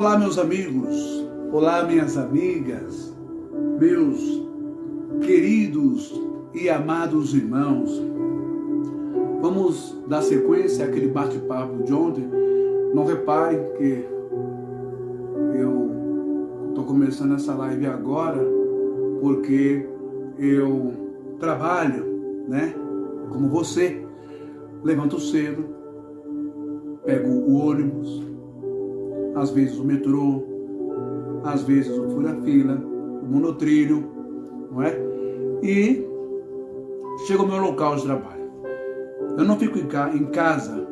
Olá, meus amigos, olá, minhas amigas, meus queridos e amados irmãos. Vamos dar sequência àquele bate-papo de ontem. Não repare que eu estou começando essa live agora porque eu trabalho, né? Como você, levanto cedo, pego o ônibus, às vezes o metrô, às vezes o fura-fila, o monotrilho, não é? E chego ao meu local de trabalho. Eu não fico em casa,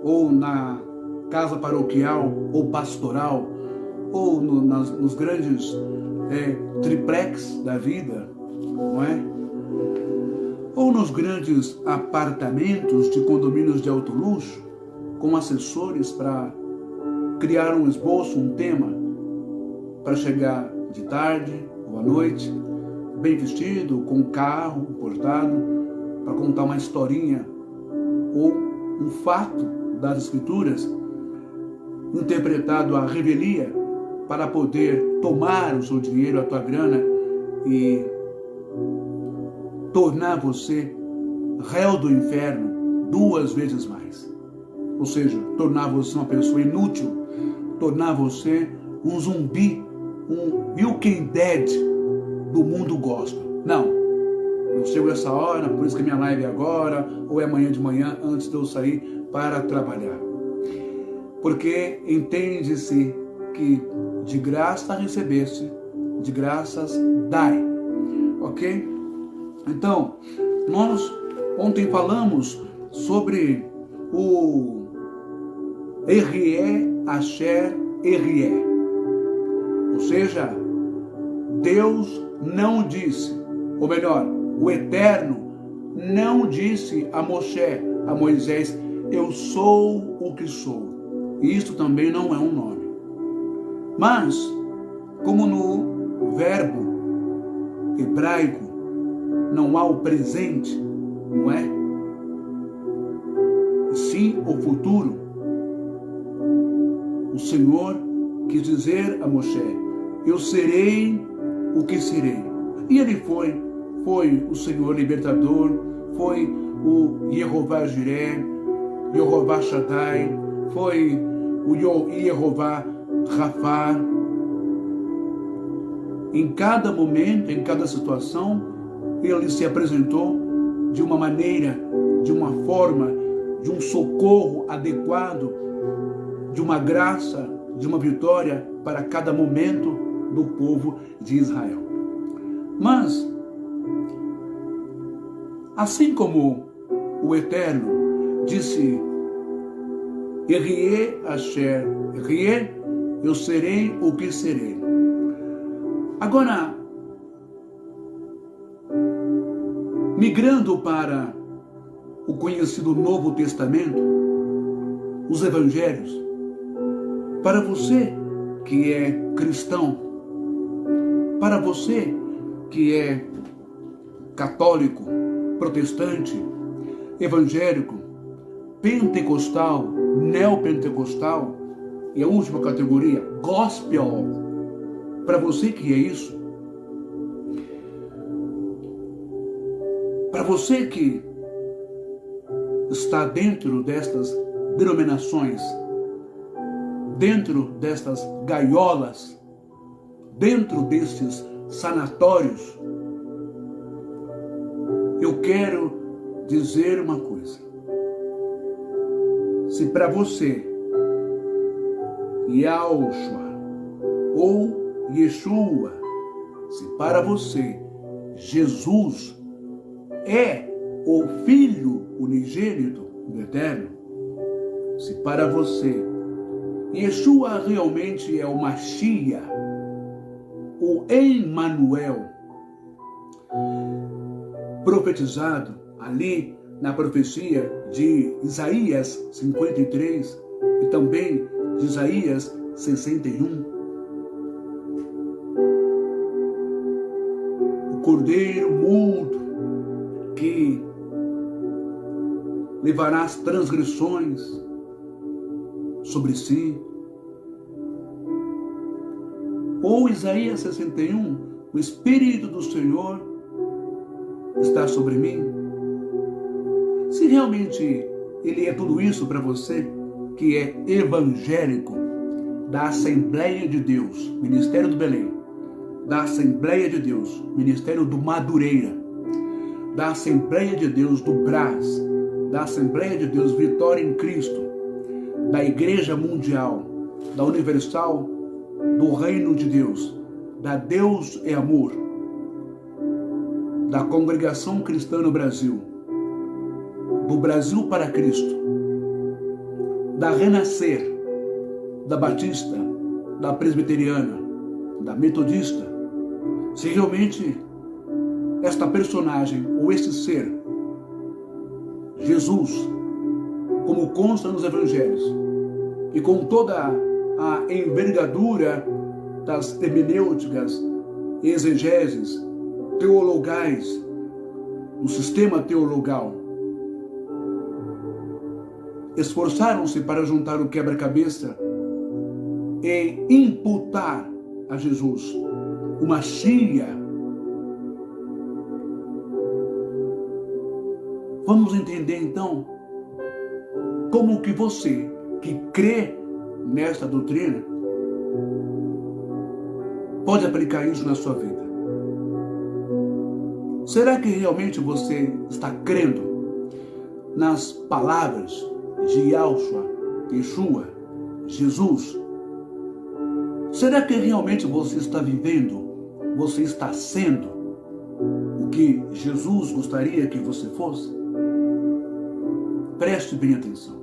ou na casa paroquial, ou pastoral, ou nos grandes triplex da vida, não é? Ou nos grandes apartamentos de condomínios de alto luxo, com assessores para criar um esboço, um tema, para chegar de tarde ou à noite, bem vestido, com um carro portado, para contar uma historinha ou um fato das Escrituras, interpretado à revelia, para poder tomar o seu dinheiro, a tua grana e tornar você réu do inferno 2 vezes mais. Ou seja, tornar você uma pessoa inútil, tornar você um zumbi, um Walking Dead do mundo gospel. Não, eu chego essa hora, por isso que minha live é agora, ou é amanhã de manhã, antes de eu sair para trabalhar. Porque entende-se que de graça recebeste, de graças dai, ok? Então, nós ontem falamos sobre o Erie Asher Erie, ou seja, Deus não disse, ou melhor, o Eterno não disse a Moisés, eu sou o que sou. E isso também não é um nome. Mas, como no verbo hebraico não há o presente, não é? Sim, o futuro. O Senhor quis dizer a Moshe, eu serei o que serei. E ele foi o Senhor libertador, foi o Yehová Jireh, Yehová Shaddai, foi o Yehová Rafa. Em cada momento, em cada situação, ele se apresentou de uma maneira, de uma forma, de um socorro adequado, de uma graça, de uma vitória para cada momento do povo de Israel. Mas, assim como o Eterno disse, Erie Asher Erie, eu serei o que serei. Agora, migrando para o conhecido Novo Testamento, os Evangelhos, para você que é cristão, para você que é católico, protestante, evangélico, pentecostal, neopentecostal e a última categoria, gospel, para você que é isso, para você que está dentro destas denominações, dentro destas gaiolas, dentro destes sanatórios, eu quero dizer uma coisa. Se para você, Yahushua ou Yeshua, se para você, Jesus é o Filho unigênito do Eterno, se para você, Yeshua realmente é o Mashiach, o Emmanuel, profetizado ali na profecia de Isaías 53 e também de Isaías 61. O Cordeiro mudo que levará as transgressões sobre si, Ou Isaías 61, o Espírito do Senhor está sobre mim. Se realmente ele é tudo isso para você, que é evangélico, da Assembleia de Deus, Ministério do Belém, da Assembleia de Deus, Ministério do Madureira, da Assembleia de Deus do Brás, da Assembleia de Deus Vitória em Cristo, da Igreja Mundial, da Universal, do Reino de Deus, da Deus é Amor, da Congregação Cristã no Brasil, do Brasil para Cristo, da Renascer, da Batista, da Presbiteriana, da Metodista, se realmente esta personagem ou este ser, Jesus, como consta nos evangelhos, e com toda a envergadura das hermenêuticas, exegeses, teologais, do sistema teologal, esforçaram-se para juntar o quebra-cabeça e imputar a Jesus uma chia. Vamos entender então como que você que crê nesta doutrina pode aplicar isso na sua vida. Será que realmente você está crendo nas palavras de Yeshua, Jesus? Será que realmente você está vivendo, você está sendo o que Jesus gostaria que você fosse? Preste bem atenção.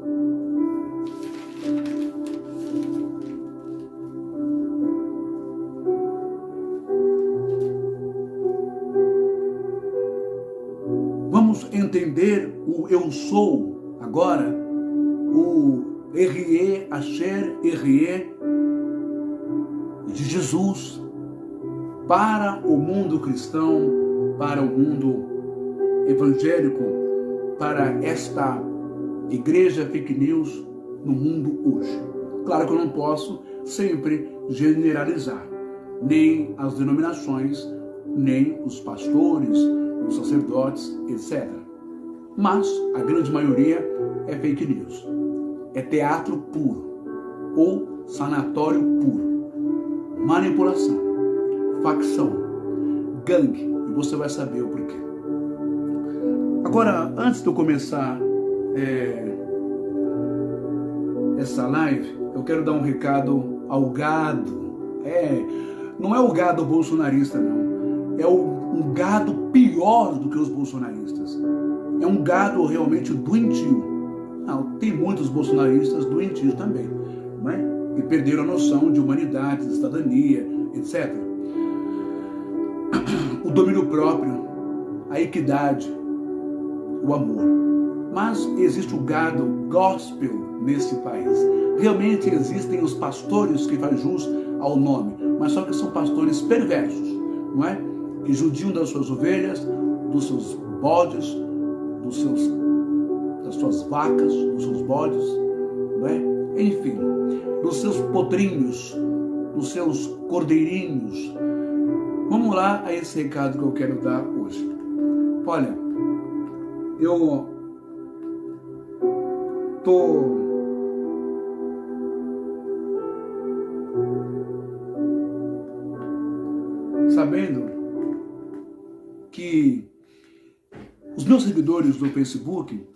Vamos entender o eu sou agora, o RE, Asher, RE de Jesus para o mundo cristão, para o mundo evangélico, para esta igreja fake news no mundo hoje. Claro que eu não posso sempre generalizar, nem as denominações, nem os pastores, os sacerdotes, etc. Mas a grande maioria é fake news, é teatro puro ou sanatório puro, manipulação, facção, gangue, e você vai saber o porquê. Agora, antes de eu começar essa live, eu quero dar um recado ao gado. Não é o gado bolsonarista, não. É um gado pior do que os bolsonaristas. É um gado realmente doentio. Não, tem muitos bolsonaristas doentios também, não é? E perderam a noção de humanidade, de cidadania, etc. O domínio próprio, a equidade, o amor. Mas existe o gado gospel nesse país. Realmente existem os pastores que fazem jus ao nome, mas só que são pastores perversos, não é? Que judiam das suas ovelhas, dos seus bodes, das suas vacas, dos seus bodes, não é? Enfim, dos seus potrinhos, dos seus cordeirinhos. Vamos lá a esse recado que eu quero dar hoje. Olha, eu tô sabendo que os meus seguidores do Facebook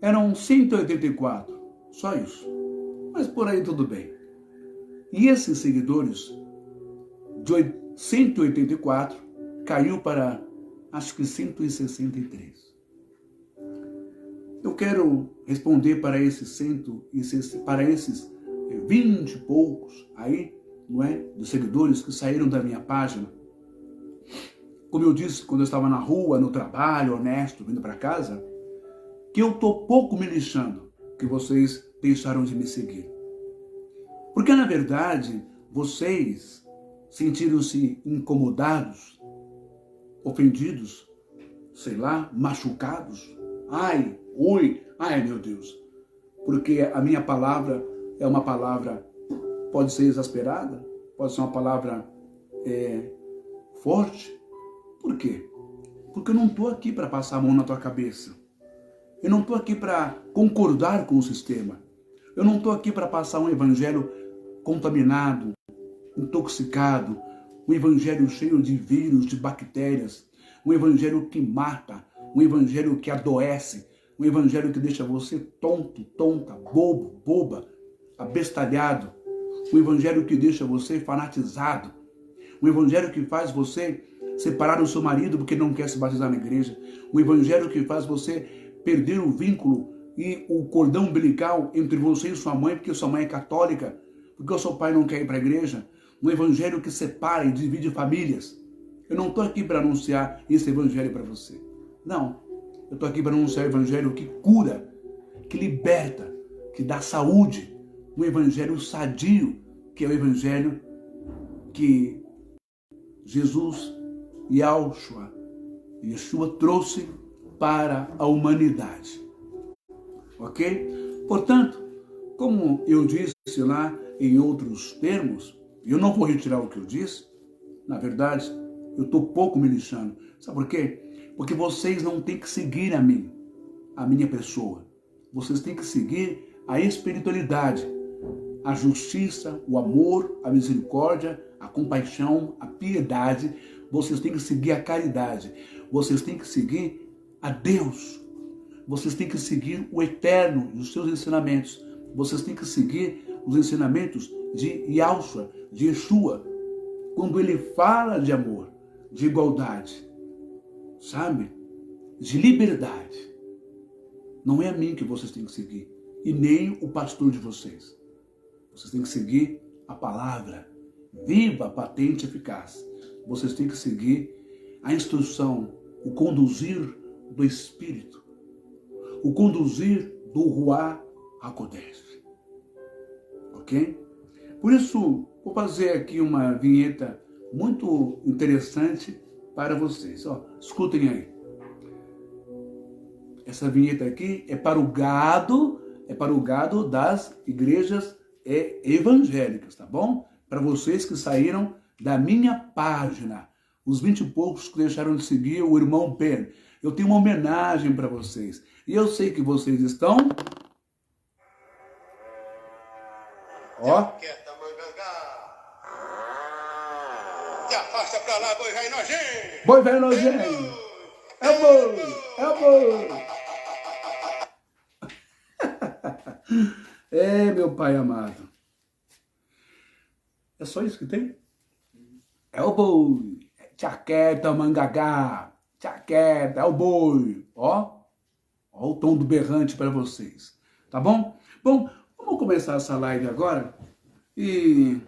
eram 184, só isso. Mas por aí tudo bem. E esses seguidores de 184 caiu para acho que 163. Eu quero responder para esses 20 e poucos aí, não é, de seguidores que saíram da minha página. Como eu disse, quando eu estava na rua, no trabalho, honesto, vindo para casa, que eu estou pouco me lixando que vocês deixaram de me seguir. Porque, na verdade, vocês sentiram-se incomodados, ofendidos, sei lá, machucados. Ai, meu Deus. Porque a minha palavra é uma palavra, pode ser exasperada, pode ser uma palavra forte. Por quê? Porque eu não estou aqui para passar a mão na tua cabeça. Eu não estou aqui para concordar com o sistema. Eu não estou aqui para passar um evangelho contaminado, intoxicado, um evangelho cheio de vírus, de bactérias, um evangelho que mata, um evangelho que adoece, um evangelho que deixa você tonto, tonta, bobo, boba, abestalhado, um evangelho que deixa você fanatizado, um evangelho que faz você separar o seu marido porque não quer se batizar na igreja, um evangelho que faz você perder o vínculo e o cordão umbilical entre você e sua mãe porque sua mãe é católica, porque o seu pai não quer ir para a igreja, um evangelho que separa e divide famílias. Eu não estou aqui para anunciar esse evangelho para você. Não, eu estou aqui para anunciar o evangelho que cura, que liberta, que dá saúde, um evangelho sadio, que é o evangelho que Jesus Yeshua trouxe para a humanidade. Ok? Portanto, como eu disse lá em outros termos, eu não vou retirar o que eu disse, na verdade, eu estou pouco me lixando. Sabe por quê? Porque vocês não têm que seguir a mim, a minha pessoa. Vocês têm que seguir a espiritualidade, a justiça, o amor, a misericórdia, a compaixão, a piedade. Vocês têm que seguir a caridade. Vocês têm que seguir a Deus. Vocês têm que seguir o Eterno e os seus ensinamentos. Vocês têm que seguir os ensinamentos de Yahshua, de Yeshua, quando ele fala de amor, de igualdade, sabe? De liberdade. Não é a mim que vocês têm que seguir, e nem o pastor de vocês. Vocês têm que seguir a palavra, viva, patente, eficaz. Vocês têm que seguir a instrução, o conduzir do Espírito, o conduzir do Ruach HaKodesh. Ok? Por isso, vou fazer aqui uma vinheta muito interessante para vocês. Ó, escutem aí. Essa vinheta aqui é para o gado das igrejas evangélicas, tá bom? Para vocês que saíram da minha página, os 20 e poucos que deixaram de seguir o irmão Ben. Eu tenho uma homenagem para vocês. E eu sei que vocês estão... Ó. Se afasta pra lá, boi velho nojento. Boi velho nojento. É boi. É boi. É, meu pai amado. É só isso que tem? É o boi. Tchaqueta, mangagá. Tchaqueta, é o boi. Ó o tom do berrante para vocês. Tá bom? Bom, vamos começar essa live agora. E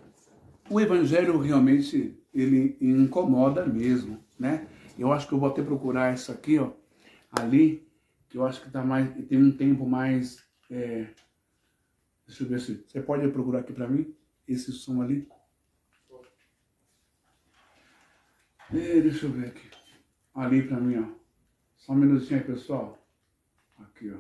o evangelho realmente, ele incomoda mesmo, né? Eu acho que eu vou até procurar isso aqui, ó. Ali, que eu acho que tá mais, tem um tempo mais... Deixa eu ver se... Você pode procurar aqui para mim? Esse som ali? Deixa eu ver aqui. Ali para mim, ó. Só um minutinho aí, pessoal. Aqui, ó.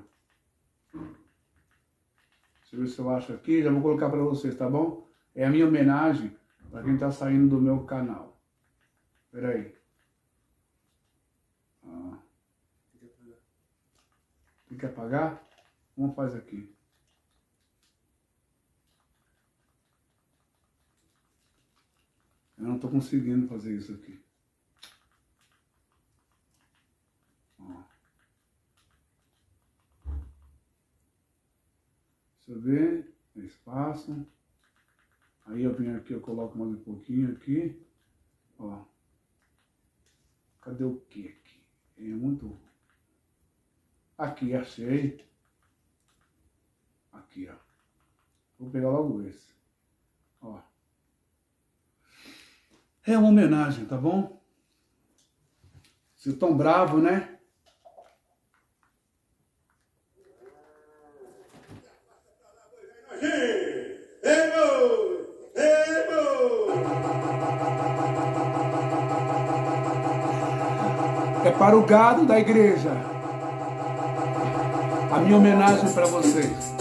Deixa eu ver se eu acho aqui. Já vou colocar para vocês, tá bom? É a minha homenagem para quem tá saindo do meu canal. Espera aí. Tem que apagar? Vamos fazer aqui. Eu não estou conseguindo fazer isso aqui. Deixa eu ver. Espaço. Aí eu venho aqui, eu coloco mais um pouquinho aqui. Ó. Cadê o que aqui? É muito... Aqui, achei. Aqui, ó. Vou pegar logo esse. Ó. É uma homenagem, tá bom? Vocês estão bravos, né? É para o gado da igreja. A minha homenagem para vocês.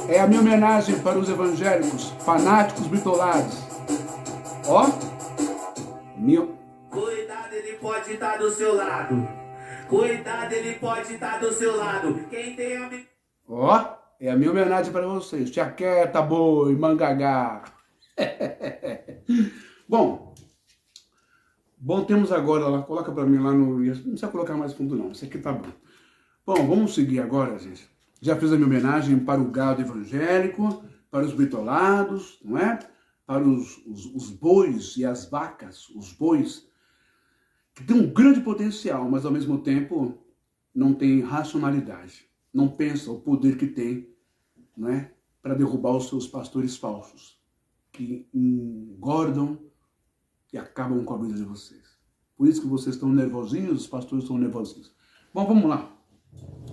É a minha homenagem para os evangélicos, fanáticos bitolados. Ó, meu. Cuidado, ele pode estar do seu lado. Cuidado, ele pode estar do seu lado. Quem tem a... Ó, é a minha homenagem para vocês. Tia Quieta, boi, mangagá. Bom, temos agora lá, coloca para mim lá no... Não precisa colocar mais fundo não, isso aqui tá bom. Bom, vamos seguir agora, gente. Já fiz a minha homenagem para o gado evangélico, para os bitolados, não é? Para os bois e as vacas, os bois, que têm um grande potencial, mas ao mesmo tempo não tem racionalidade. Não pensa o poder que tem, não é? Para derrubar os seus pastores falsos, que engordam e acabam com a vida de vocês. Por isso que vocês estão nervosinhos, os pastores estão nervosinhos. Bom, vamos lá.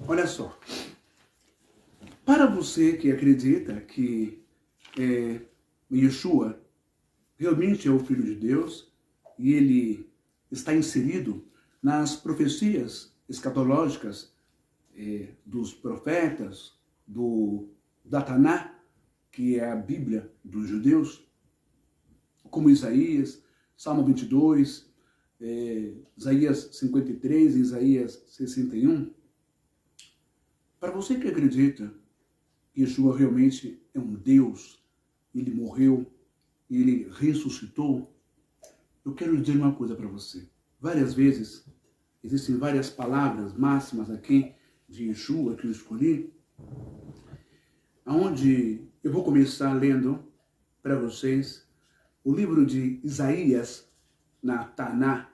Olha só. Para você que acredita que Yeshua realmente é o Filho de Deus e ele está inserido nas profecias escatológicas dos profetas, da Taná, que é a Bíblia dos judeus, como Isaías, Salmo 22, Isaías 53 e Isaías 61. Para você que acredita que Yeshua realmente é um Deus, ele morreu e ele ressuscitou, eu quero dizer uma coisa para você. Várias vezes, existem várias palavras máximas aqui de Yeshua que eu escolhi, onde eu vou começar lendo para vocês o livro de Isaías na Taná,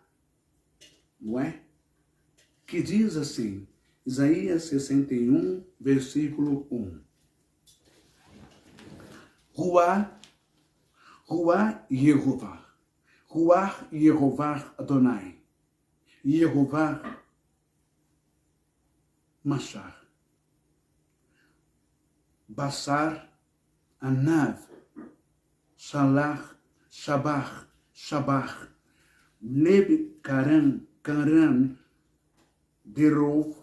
não é? Que diz assim, Isaías 61, versículo 1. Ruah Yehovah, Ruach Yehovah Adonai, Yehovah Mashar, Basar Anav, Shalach, Shabach, Leb Karan, Derov,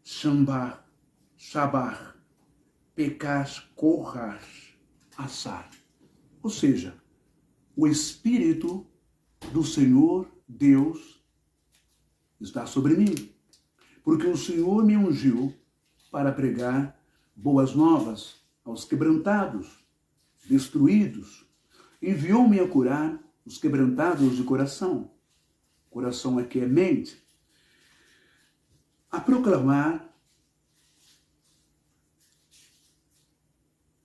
Shabach, Pekash, Kohash, Assar. Ou seja, o Espírito do Senhor Deus está sobre mim, porque o Senhor me ungiu para pregar boas novas aos quebrantados, destruídos. Enviou-me a curar os quebrantados de coração. Coração aqui é mente. A proclamar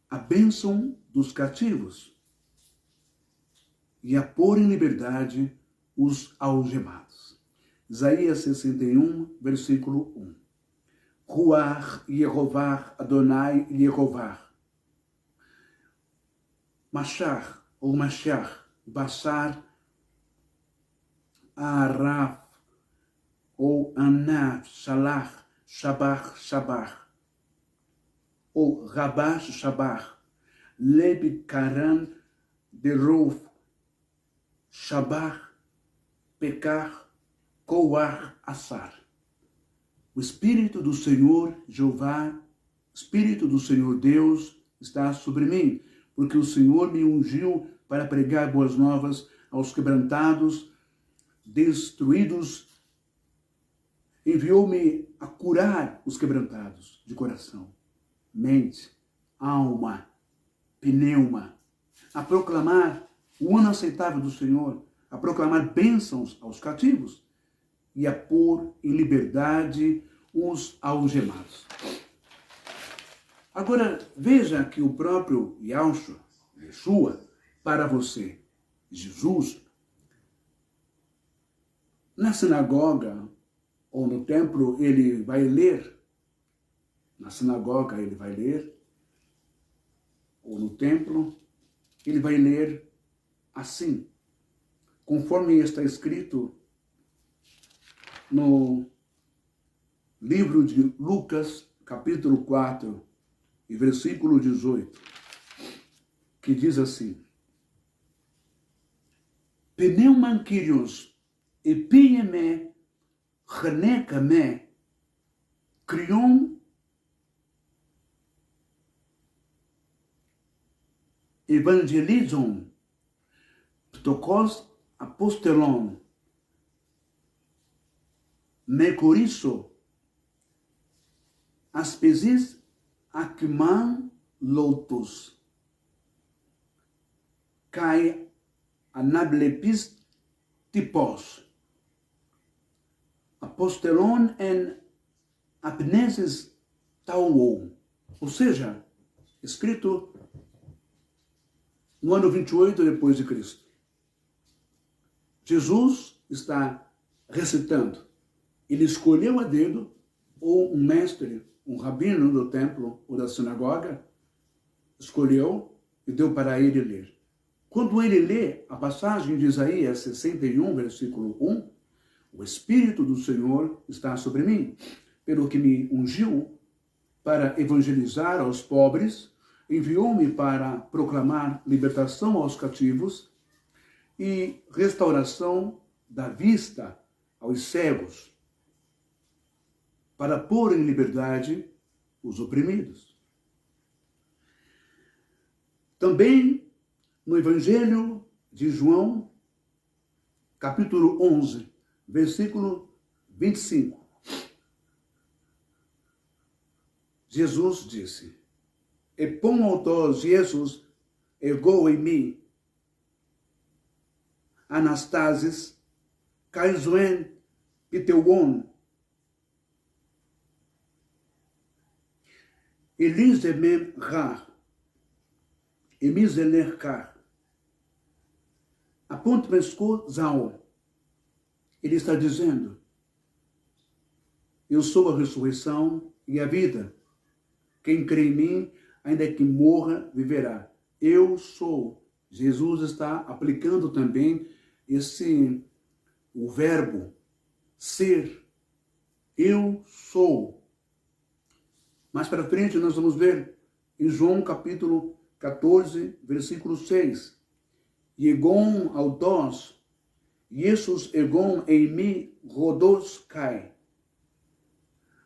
a bênção dos cativos e a pôr em liberdade os algemados. Isaías 61, versículo 1. Ruach Yehovah Adonai Yehovah. Mashar ou Mashar, Basar Araf ou Anaf, Shalach, Shabach, ou Rabash Shabach, Leb Karan Derov, Shabach, Pekar, Koach, Assar. O Espírito do Senhor Jeová, Espírito do Senhor Deus está sobre mim, porque o Senhor me ungiu para pregar boas novas aos quebrantados, destruídos. Enviou-me a curar os quebrantados de coração, mente, alma, pneuma, a proclamar o ano aceitável do Senhor, a proclamar bênçãos aos cativos e a pôr em liberdade os algemados. Agora, veja que o próprio Yeshua, para você, Jesus, na sinagoga ou no templo, ele vai ler, na sinagoga ele vai ler, ou no templo, ele vai ler assim, conforme está escrito no livro de Lucas, capítulo 4, e versículo 18, que diz assim: Pneuman Kyrios, epieme, renekame, crion, evangelizon, ptokos apostelon, mekoriso, aspesis akman lotus, kai anablepis tipos, apostelon en apneses tauou. Ou seja, escrito no ano 28 depois de Cristo. Jesus está recitando. Ele escolheu a dedo ou um mestre, um rabino do templo ou da sinagoga, escolheu e deu para ele ler. Quando ele lê a passagem de Isaías 61, versículo 1, o Espírito do Senhor está sobre mim, pelo que me ungiu para evangelizar aos pobres, enviou-me para proclamar libertação aos cativos e restauração da vista aos cegos, para pôr em liberdade os oprimidos. Também no Evangelho de João, capítulo 11, versículo 25, Jesus disse: "Epon autos Jesus ego em mim, Anastasis, Kaizoen Piteuon, Elisemem Ra, Emiselerkar, Apontmesco Zao." Ele está dizendo: eu sou a ressurreição e a vida. Quem crê em mim, ainda que morra, viverá. Eu sou. Jesus está aplicando também o verbo ser. Eu sou. Mais para frente nós vamos ver em João capítulo 14, versículo 6. Egon autos, Jesus egon em mi rodos kai.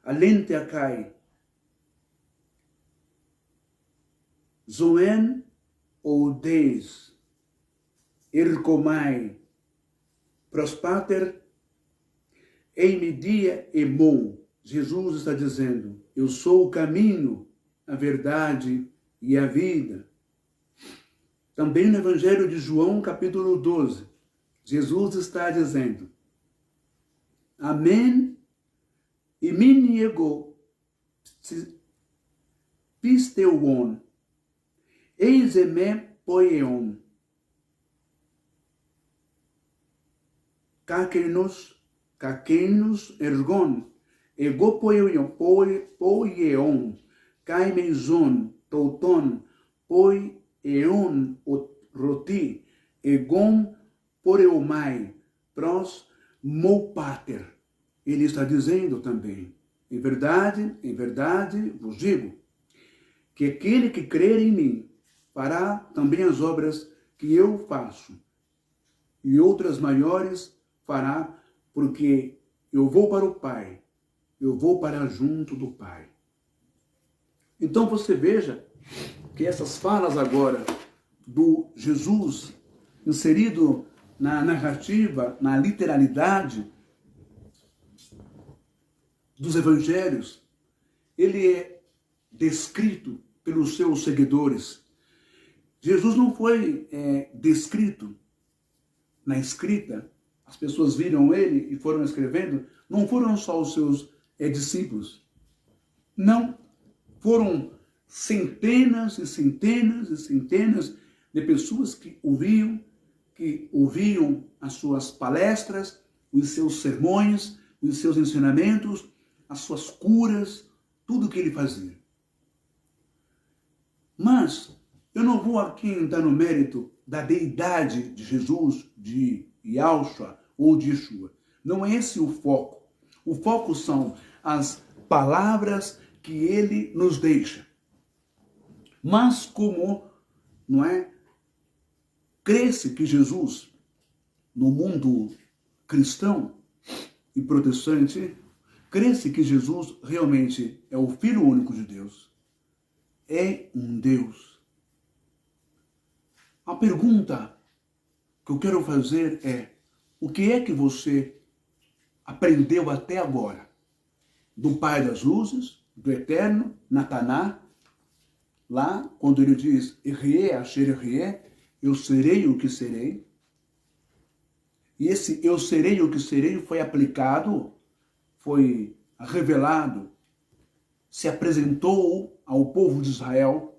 Alentia kai. Zoen oudeis, ercomai, prospater, eimidia emon. Jesus está dizendo: eu sou o caminho, a verdade e a vida. Também no Evangelho de João, capítulo 12, Jesus está dizendo: Amém, e miniego pisteuon, eis me poion, kakenos ergon, ego poion, kaimezon, touton, poion roti, egon poreomai, pros mopater. Ele está dizendo também: em verdade vos digo, que aquele que crer em mim fará também as obras que eu faço, e outras maiores fará, porque eu vou para o Pai, eu vou para junto do Pai. Então você veja que essas falas agora do Jesus inserido na narrativa, na literalidade dos evangelhos, ele é descrito pelos seus seguidores. Jesus não foi descrito na escrita. As pessoas viram ele e foram escrevendo. Não foram só os seus discípulos. Não. Foram centenas e centenas e centenas de pessoas que ouviam as suas palestras, os seus sermões, os seus ensinamentos, as suas curas, tudo o que ele fazia. Mas eu não vou aqui entrar no mérito da deidade de Jesus, de Yahushua ou de Yeshua. Não é esse o foco. O foco são as palavras que ele nos deixa. Mas como, cresce que Jesus, no mundo cristão e protestante, cresce que Jesus realmente é o Filho único de Deus. É um Deus. A pergunta que eu quero fazer é: o que é que você aprendeu até agora do Pai das Luzes, do Eterno, Nataná, lá quando ele diz Erie, Asher Erie, eu serei o que serei? E esse eu serei o que serei foi aplicado, foi revelado, se apresentou ao povo de Israel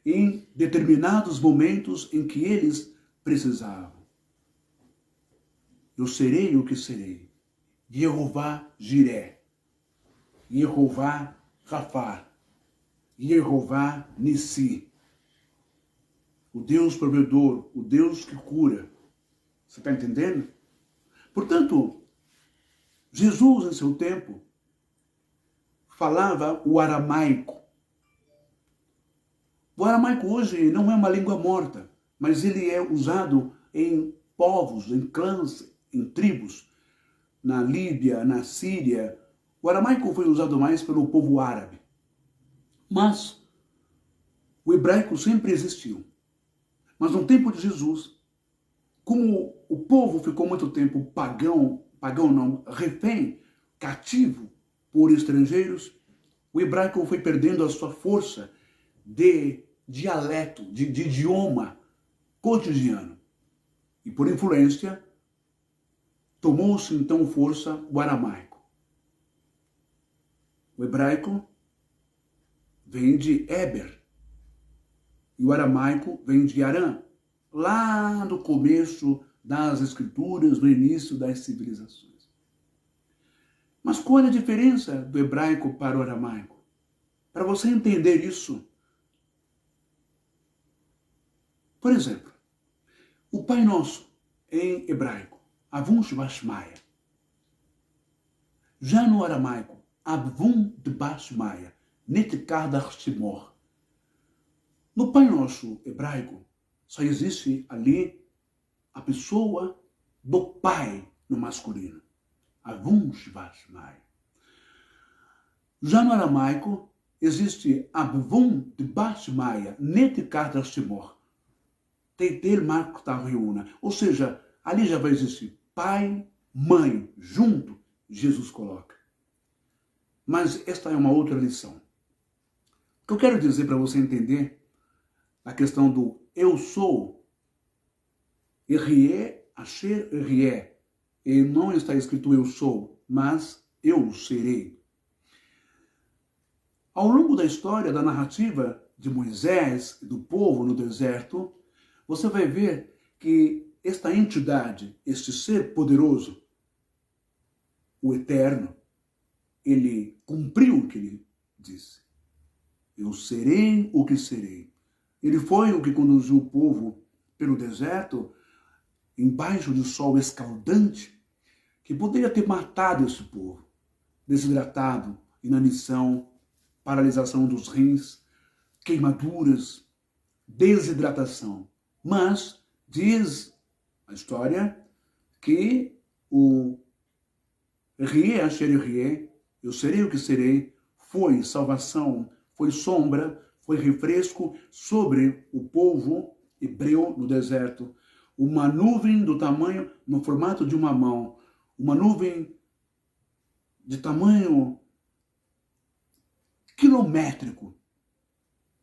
em determinados momentos em que eles precisavam. Eu serei o que serei. Jeová Jiré, Jeová Rafá, Jeová Nissi. O Deus provedor, o Deus que cura. Você está entendendo? Portanto, Jesus, em seu tempo, falava o aramaico. O aramaico hoje não é uma língua morta, mas ele é usado em povos, em clãs, em tribos. Na Líbia, na Síria. O aramaico foi usado mais pelo povo árabe. Mas o hebraico sempre existiu. Mas no tempo de Jesus, como o povo ficou muito tempo pagão não, refém, cativo por estrangeiros, o hebraico foi perdendo a sua força de dialeto, de idioma cotidiano. E por influência, tomou-se então força o aramaico. O hebraico vem de Éber e o aramaico vem de Arã, lá no começo das escrituras, no início das civilizações. Mas qual é a diferença do hebraico para o aramaico? Para você entender isso, por exemplo, o Pai Nosso em hebraico, Avum Shvashmaya. Já no aramaico, Avum Dbashmaya, Netkar Darshimor. No Pai Nosso hebraico, só existe ali a pessoa do Pai no masculino. Avum Shvashmaya. Já no aramaico, existe Avum Dbashmaya, Netkar Darshimor. Teitel Marktareuna. Ou seja, ali já vai existir pai, mãe, junto, Jesus coloca. Mas esta é uma outra lição. O que eu quero dizer para você entender a questão do eu sou, Erie, Asher Erie, e não está escrito eu sou, mas eu serei. Ao longo da história, da narrativa de Moisés e do povo no deserto, você vai ver que esta entidade, este ser poderoso, o Eterno, ele cumpriu o que ele disse. Eu serei o que serei. Ele foi o que conduziu o povo pelo deserto, embaixo de sol escaldante, que poderia ter matado esse povo, desidratado, inanição, paralisação dos rins, queimaduras, desidratação. Mas diz a história que o Rie, Asher Rie, eu serei o que serei, foi salvação, foi sombra, foi refresco sobre o povo hebreu no deserto. Uma nuvem do tamanho, no formato de uma mão, uma nuvem de tamanho quilométrico,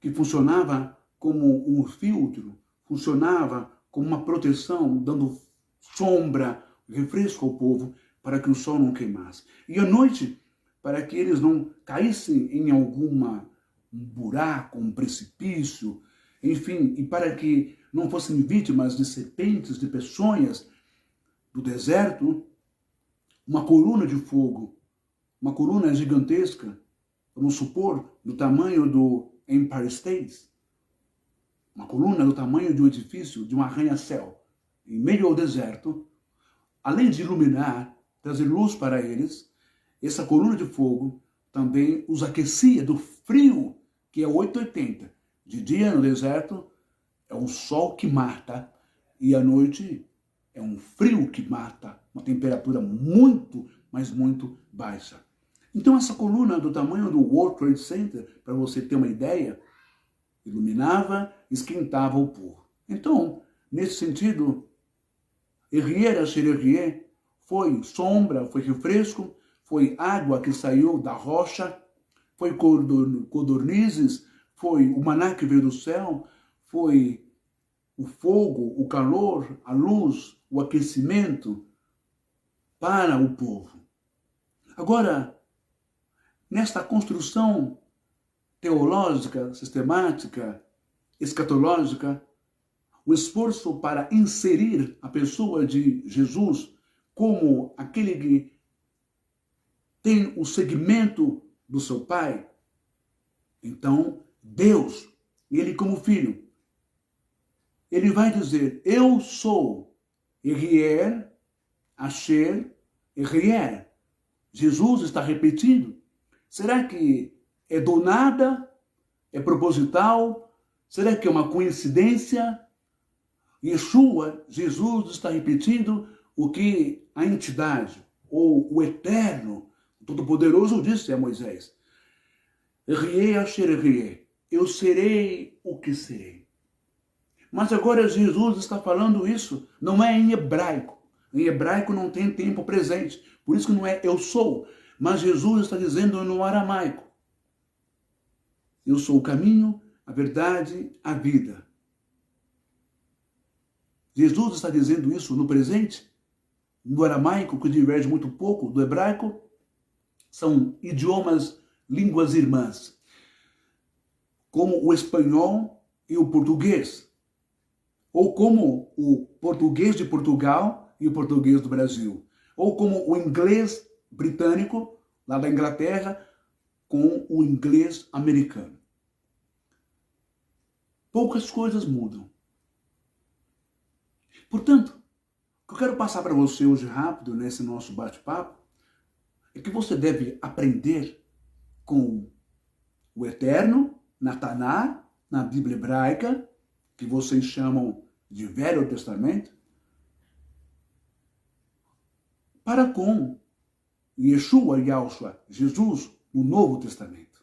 que funcionava como um filtro, funcionava como uma proteção, dando sombra, refresco ao povo, para que o sol não queimasse. E à noite, para que eles não caíssem em um buraco, um precipício, enfim, e para que não fossem vítimas de serpentes, de peçonhas do deserto, uma coluna de fogo, uma coluna gigantesca, vamos supor, do tamanho do Empire State, uma coluna do tamanho de um edifício, de um arranha-céu, em meio ao deserto, além de iluminar, trazer luz para eles, essa coluna de fogo também os aquecia do frio, que é 880. De dia no deserto é um sol que mata, e à noite é um frio que mata, uma temperatura muito, mas muito baixa. Então essa coluna do tamanho do World Trade Center, para você ter uma ideia, iluminava, esquentava o povo. Então, nesse sentido, Erie Asher Erie foi sombra, foi refresco, foi água que saiu da rocha, foi codornizes, foi o maná que veio do céu, foi o fogo, o calor, a luz, o aquecimento para o povo. Agora, nesta construção teológica, sistemática, escatológica, o esforço para inserir a pessoa de Jesus como aquele que tem o segmento do seu Pai. Então, Deus, ele como filho, ele vai dizer, eu sou Erie Asher Erie. Jesus está repetindo. Será que é do nada? É proposital? Será que é uma coincidência? Yeshua, Jesus está repetindo o que a entidade, ou o Eterno, o Todo-Poderoso disse a Moisés. Erie Asher Erie. Eu serei o que serei. Mas agora Jesus está falando isso, não é em hebraico. Em hebraico não tem tempo presente. Por isso que não é eu sou. Mas Jesus está dizendo no aramaico. Eu sou o caminho, a verdade, a vida. Jesus está dizendo isso no presente. No aramaico, que diverge muito pouco do hebraico. São idiomas, línguas irmãs. Como o espanhol e o português. Ou como o português de Portugal e o português do Brasil. Ou como o inglês britânico, lá da Inglaterra, com o inglês americano. Poucas coisas mudam. Portanto, o que eu quero passar para você hoje rápido, nesse nosso bate-papo, é que você deve aprender com o Eterno, Nataná, na Bíblia hebraica, que vocês chamam de Velho Testamento, para com Yeshua, Yahushua, Jesus, no Novo Testamento.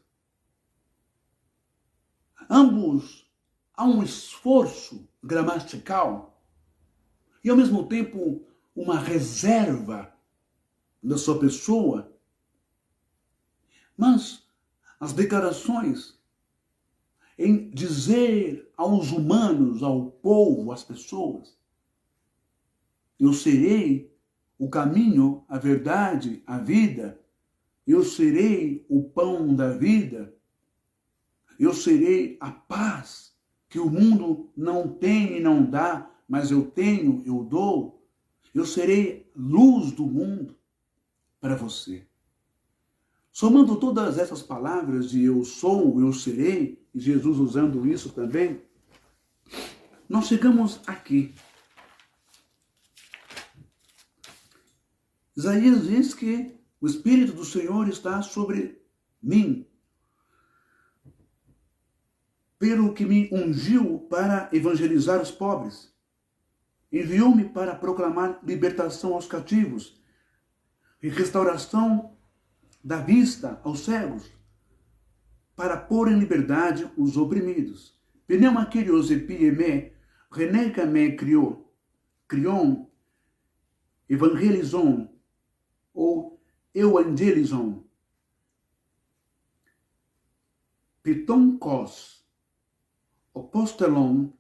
Ambos há um esforço gramatical e, ao mesmo tempo, uma reserva da sua pessoa. Mas as declarações em dizer aos humanos, ao povo, às pessoas, eu serei o caminho, a verdade, a vida, eu serei o pão da vida, eu serei a paz que o mundo não tem e não dá, mas eu tenho, eu dou, eu serei luz do mundo para você. Somando todas essas palavras de eu sou, eu serei, e Jesus usando isso também, nós chegamos aqui. Isaías diz que o Espírito do Senhor está sobre mim, pelo que me ungiu para evangelizar os pobres. Enviou-me para proclamar libertação aos cativos e restauração da vista aos cegos, para pôr em liberdade os oprimidos. Pneuma kyrios epieme, renekame crion, evangelizon, ou evangelizon. Piton kos, opostelon,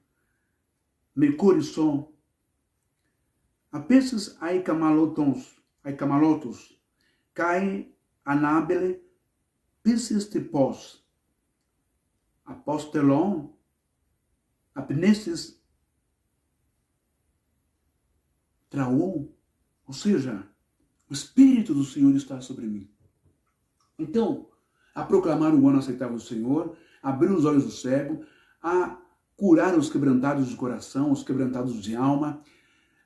mecorisson, apeses aicamalotos, cai anabele, piscis tipos, apostelon, apnesis, traon, ou seja, o Espírito do Senhor está sobre mim. Então, a proclamar o ano aceitável do Senhor, abrir os olhos do cego, a curar os quebrantados de coração, os quebrantados de alma,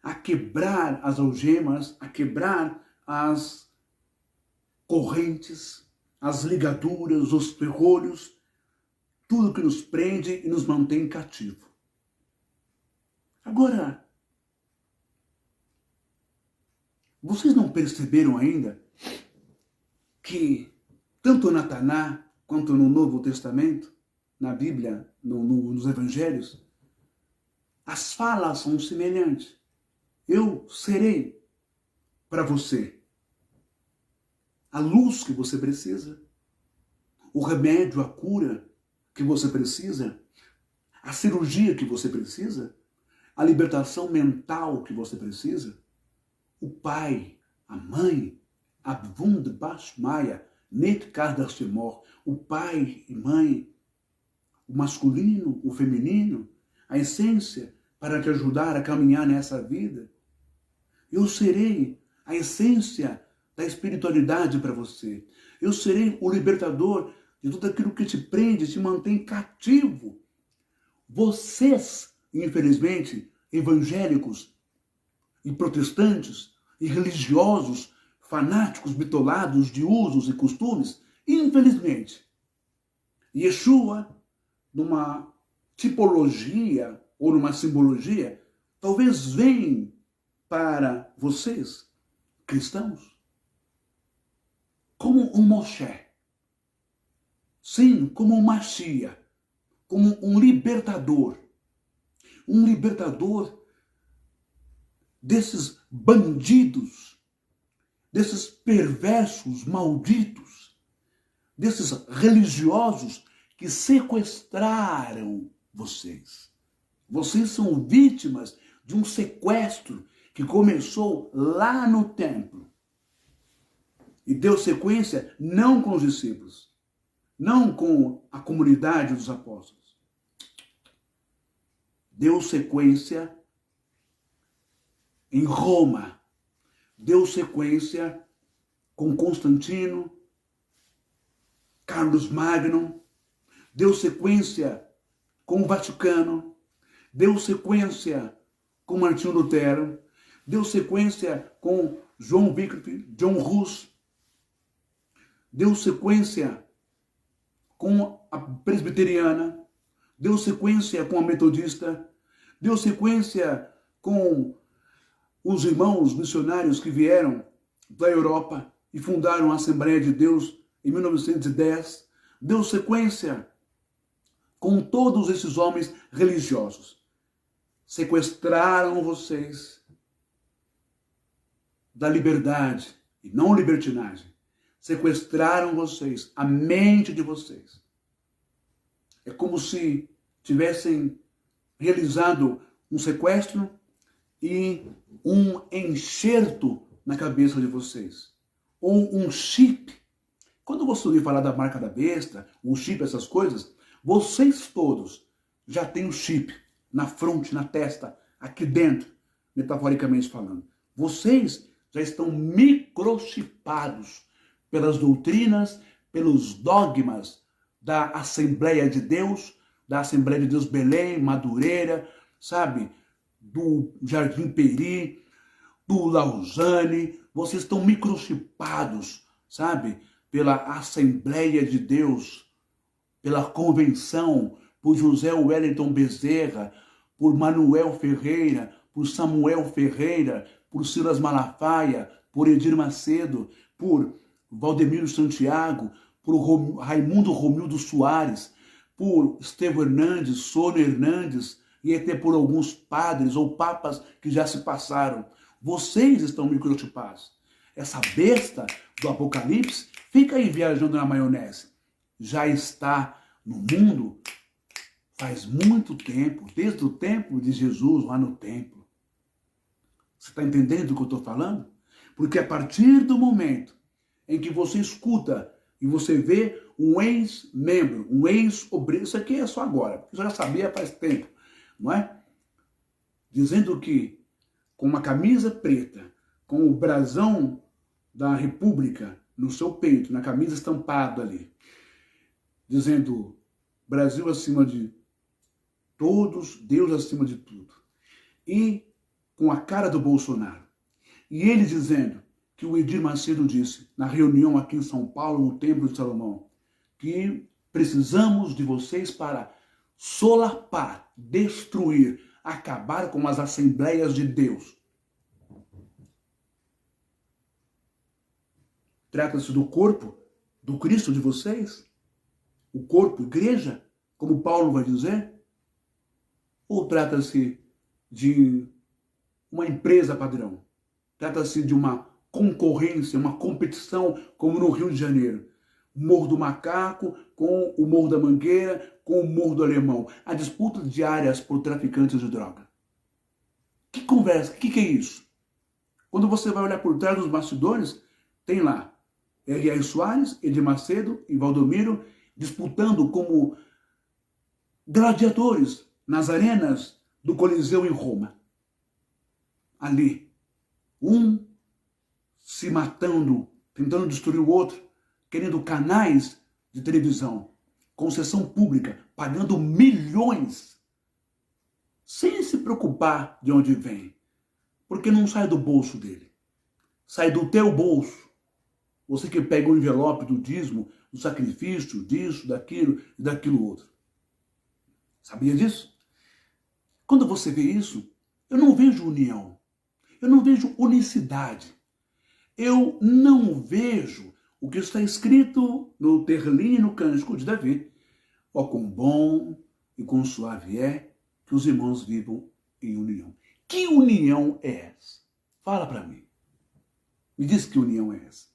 a quebrar as algemas, a quebrar as correntes, as ligaduras, os ferrolhos, tudo que nos prende e nos mantém cativo. Agora, vocês não perceberam ainda que tanto na Taná quanto no Novo Testamento, na Bíblia, nos Evangelhos, As falas são semelhantes. Eu serei para você a luz que você precisa, o remédio, a cura que você precisa, a cirurgia que você precisa, a libertação mental que você precisa, o pai, a mãe, a Wunderbachmaya, net Kardastemor, o pai e mãe, o masculino, o feminino, a essência para te ajudar a caminhar nessa vida. Eu serei a essência da espiritualidade para você. Eu serei o libertador de tudo aquilo que te prende, te mantém cativo. Vocês, infelizmente, evangélicos e protestantes e religiosos, fanáticos, bitolados de usos e costumes, infelizmente, Yeshua, numa tipologia ou numa simbologia, talvez venha para vocês, cristãos, como um Moshe. Sim, como um Mashiach, como um libertador. Um libertador desses bandidos, desses perversos, malditos, desses religiosos que sequestraram vocês. Vocês são vítimas de um sequestro que começou lá no templo. E deu sequência não com os discípulos, não com a comunidade dos apóstolos. Deu sequência em Roma. Deu sequência com Constantino, Carlos Magno. Deu sequência com o Vaticano. Deu sequência com Martinho Lutero. Deu sequência com João Wycliffe, John Hus. Deu sequência com a presbiteriana, deu sequência com a metodista, deu sequência com os irmãos missionários que vieram da Europa e fundaram a Assembleia de Deus em 1910, deu sequência com todos esses homens religiosos. Sequestraram vocês da liberdade e não libertinagem. Sequestraram vocês, a mente de vocês. É como se tivessem realizado um sequestro e um enxerto na cabeça de vocês. Ou um chip. Quando você ouvir falar da marca da besta, um chip, essas coisas, vocês todos já têm um chip na fronte, na testa, aqui dentro, metaforicamente falando. Vocês já estão microchipados pelas doutrinas, pelos dogmas da Assembleia de Deus Belém, Madureira, sabe? Do Jardim Peri, do Lausanne. Vocês estão microchipados, sabe? Pela Assembleia de Deus, pela Convenção, por José Wellington Bezerra, por Manuel Ferreira, por Samuel Ferreira, por Silas Malafaia, por Edir Macedo, por Valdemiro Santiago, por Raimundo Romildo Soares, por Estevão Hernandes, Sônia Hernandes e até por alguns padres ou papas que já se passaram. Vocês estão microchipados. Essa besta do Apocalipse fica aí viajando na maionese. Já está no mundo faz muito tempo, desde o tempo de Jesus lá no templo. Você está entendendo o que eu estou falando? Porque a partir do momento em que você escuta e você vê um ex-membro, um ex-obreiro, isso aqui é só agora, eu já sabia faz tempo, não é? Dizendo que com uma camisa preta, com o brasão da República no seu peito, na camisa estampada ali, dizendo Brasil acima de todos, Deus acima de tudo. E com a cara do Bolsonaro. E ele dizendo que o Edir Macedo disse, na reunião aqui em São Paulo, no Templo de Salomão, que precisamos de vocês para solapar, destruir, acabar com as Assembleias de Deus. Trata-se do corpo do Cristo de vocês? O corpo, igreja, como Paulo vai dizer? Ou trata-se de uma empresa padrão. Trata-se de uma concorrência, uma competição, como no Rio de Janeiro. O Morro do Macaco com o Morro da Mangueira, com o Morro do Alemão. A disputa de áreas por traficantes de droga. Que conversa, que é isso? Quando você vai olhar por trás dos bastidores, tem lá R.R. Soares, Edir Macedo e Valdomiro disputando como gladiadores nas arenas do Coliseu em Roma. Ali, um se matando, tentando destruir o outro, querendo canais de televisão, concessão pública, pagando milhões, sem se preocupar de onde vem, porque não sai do bolso dele, sai do teu bolso. Você que pega o envelope do dízimo, do sacrifício, disso, daquilo e daquilo outro. Sabia disso? Quando você vê isso, eu não vejo união, eu não vejo unicidade, eu não vejo o que está escrito no terlino cântico de Davi. Ó, quão bom e quão suave é que os irmãos vivam em união. Que união é essa? Fala para mim. Me diz que união é essa.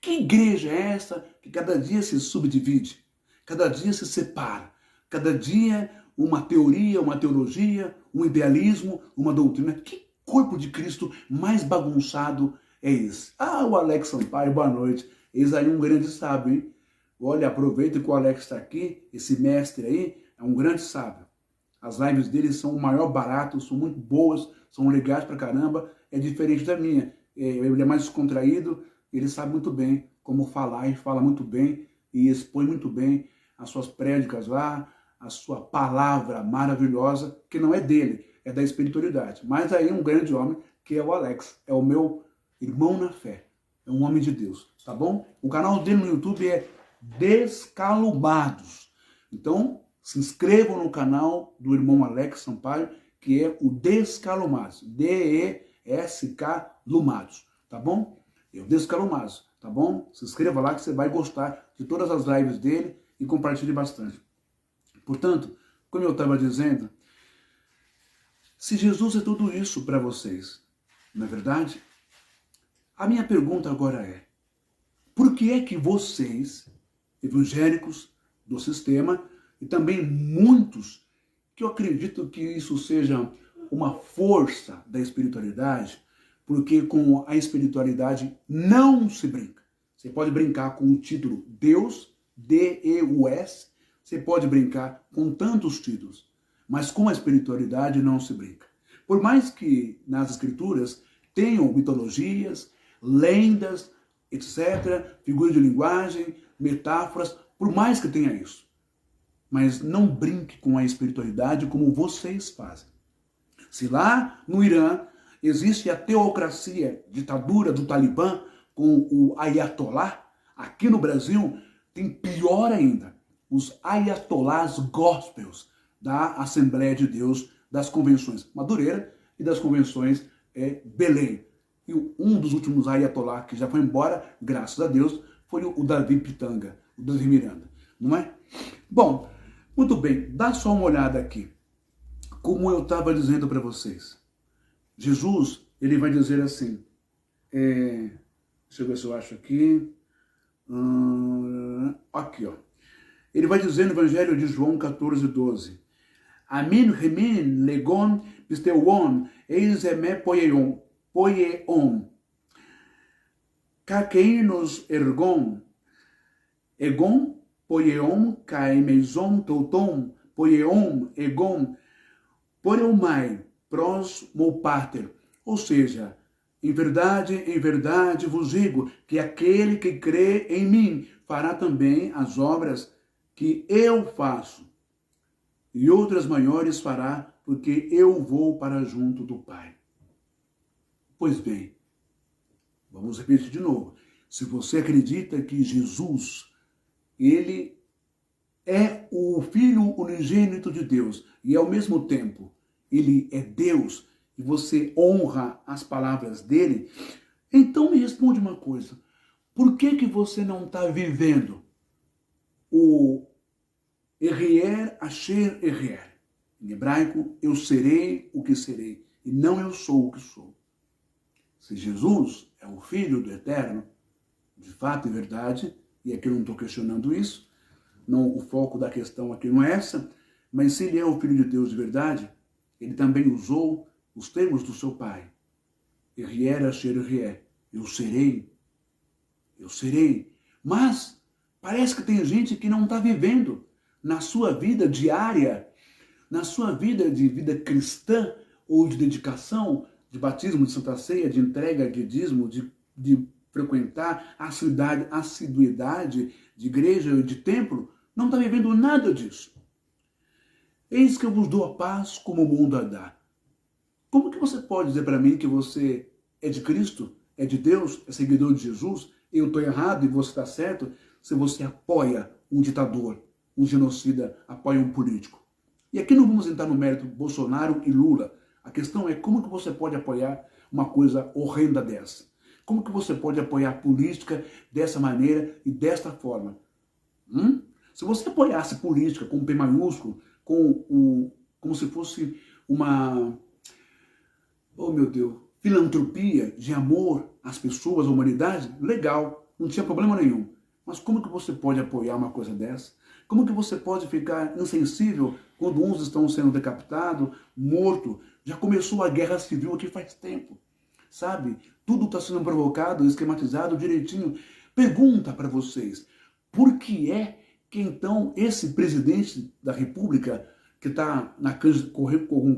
Que igreja é essa que cada dia se subdivide, cada dia se separa, cada dia uma teoria, uma teologia, um idealismo, uma doutrina? Que corpo de Cristo mais bagunçado é esse? Ah, o Alex Sampaio, boa noite. Eis aí um grande sábio, hein? Olha, aproveita que o Alex está aqui, esse mestre aí é um grande sábio. As lives dele são o maior barato, são muito boas, são legais pra caramba, é diferente da minha. Ele é mais descontraído, ele sabe muito bem como falar e fala muito bem e expõe muito bem as suas prédicas lá, a sua palavra maravilhosa, que não é dele, é da espiritualidade. Mas aí um grande homem, que é o Alex, é o meu irmão na fé, é um homem de Deus, tá bom? O canal dele no YouTube é Descalumados. Então, se inscrevam no canal do irmão Alex Sampaio, que é o Descalumados, D-E-S-K Lumados, tá bom? É o Descalumados, tá bom? Se inscreva lá que você vai gostar de todas as lives dele e compartilhe bastante. Portanto, como eu estava dizendo, se Jesus é tudo isso para vocês, não é verdade? A minha pergunta agora é, por que é que vocês, evangélicos do sistema, e também muitos, que eu acredito que isso seja uma força da espiritualidade, porque com a espiritualidade não se brinca. Você pode brincar com o título Deus, D-E-U-S, você pode brincar com tantos títulos, mas com a espiritualidade não se brinca. Por mais que nas escrituras tenham mitologias, lendas, etc., figuras de linguagem, metáforas, por mais que tenha isso. Mas não brinque com a espiritualidade como vocês fazem. Se lá no Irã existe a teocracia, ditadura do Talibã com o Ayatollah, aqui no Brasil tem pior ainda, os Ayatollahs gospels da Assembleia de Deus, das convenções Madureira e das convenções Belém. E um dos últimos Ayatollah que já foi embora, graças a Deus, foi o Davi Pitanga, o Davi Miranda, não é? Bom, muito bem, dá só uma olhada aqui. Como eu estava dizendo para vocês, Jesus, ele vai dizer assim, deixa eu ver se eu acho aqui, aqui ó, ele vai dizer no Evangelho de João 14:12, Amin, remin, legon, pisteuon, eis eme poieon, kakeinos ergon, egon, poieon, kaemeison, touton, poieon, egon, poreumai, pros pater. Ou seja, em verdade vos digo que aquele que crê em mim fará também as obras que eu faço, e outras maiores fará, porque eu vou para junto do Pai. Pois bem, vamos repetir de novo. Se você acredita que Jesus, ele é o Filho unigênito de Deus, e ao mesmo tempo, ele é Deus, e você honra as palavras dele, então me responde uma coisa. Por que você não está vivendo o Errier Asher Errier? Em hebraico, eu serei o que serei, e não eu sou o que sou. Se Jesus é o Filho do Eterno, de fato e verdade, e aqui eu não estou questionando isso, não, o foco da questão aqui não é essa, mas se ele é o Filho de Deus de verdade, ele também usou os termos do seu pai. Erier asher erier, eu serei. Mas parece que tem gente que não está vivendo na sua vida diária, na sua vida de vida cristã, ou de dedicação, de batismo, de santa ceia, de entrega, de dízimo, de frequentar a assiduidade de igreja e de templo, não está vivendo nada disso. Eis que eu vos dou a paz como o mundo a dá. Como que você pode dizer para mim que você é de Cristo, é de Deus, é seguidor de Jesus, eu estou errado e você está certo, se você apoia um ditador, um genocida, apoia um político? E aqui não vamos entrar no mérito Bolsonaro e Lula. A questão é como que você pode apoiar uma coisa horrenda dessa? Como que você pode apoiar a política dessa maneira e desta forma? Se você apoiasse política com P maiúsculo, como se fosse uma, oh meu Deus, filantropia de amor às pessoas, à humanidade, legal, não tinha problema nenhum. Mas como que você pode apoiar uma coisa dessa? Como que você pode ficar insensível quando uns estão sendo decapitados, mortos? Já começou a guerra civil aqui faz tempo, sabe? Tudo está sendo provocado, esquematizado direitinho. Pergunta para vocês, por que é que então esse presidente da República, que está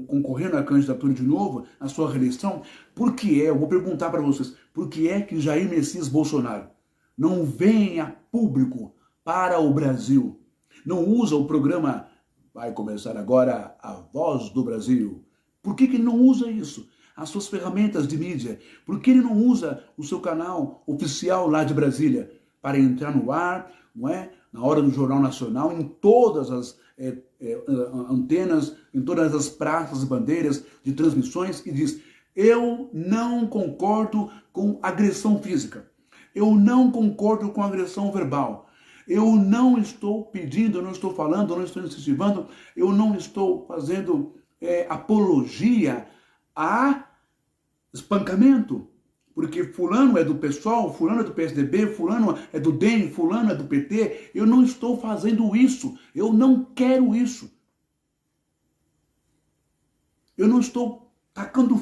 concorrendo à candidatura de novo, à sua reeleição, por que é, eu vou perguntar para vocês, por que é que Jair Messias Bolsonaro não vem a público para o Brasil, não usa o programa, vai começar agora, A Voz do Brasil? Por que ele não usa isso? As suas ferramentas de mídia. Por que ele não usa o seu canal oficial lá de Brasília para entrar no ar, não é? Na hora do Jornal Nacional, em todas as antenas, em todas as praças e bandeiras de transmissões e diz: eu não concordo com agressão física. Eu não concordo com agressão verbal. Eu não estou pedindo, eu não estou falando, eu não estou incentivando, eu não estou fazendo apologia a espancamento. Porque fulano é do PSOL, fulano é do PSDB, fulano é do DEM, fulano é do PT. Eu não estou fazendo isso. Eu não quero isso. Eu não estou tacando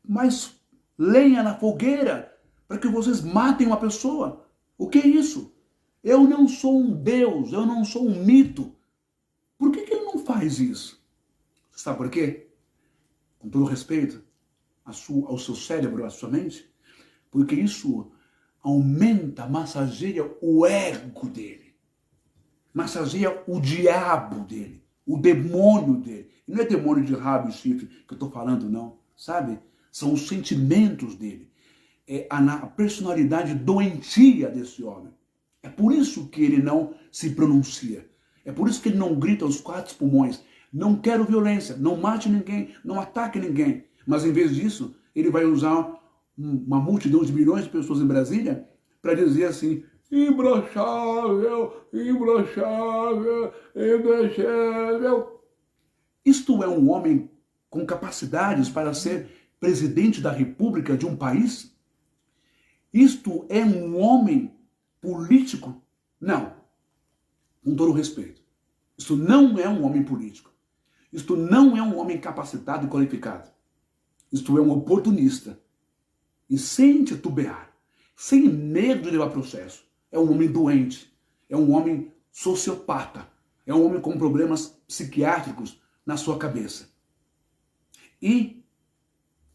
mais lenha na fogueira para que vocês matem uma pessoa. O que é isso? Eu não sou um Deus, eu não sou um mito. Por que ele não faz isso? Você sabe por quê? Com todo respeito ao seu cérebro, à sua mente, porque isso aumenta, massageia o ego dele, massageia o diabo dele, o demônio dele. E não é demônio de rabo e chifre que eu estou falando, não, sabe? São os sentimentos dele, é a personalidade doentia desse homem. É por isso que ele não se pronuncia, é por isso que ele não grita aos quatro pulmões: não quero violência, não mate ninguém, não ataque ninguém. Mas em vez disso, ele vai usar uma multidão de milhões de pessoas em Brasília para dizer assim: imbrochável, imbrochável, imbrochável. Isto é um homem com capacidades para ser presidente da República de um país? Isto é um homem político? Não. Com todo respeito. Isto não é um homem político. Isto não é um homem capacitado e qualificado. Isto é um oportunista. E sem titubear, sem medo de levar processo. É um homem doente. É um homem sociopata. É um homem com problemas psiquiátricos na sua cabeça. E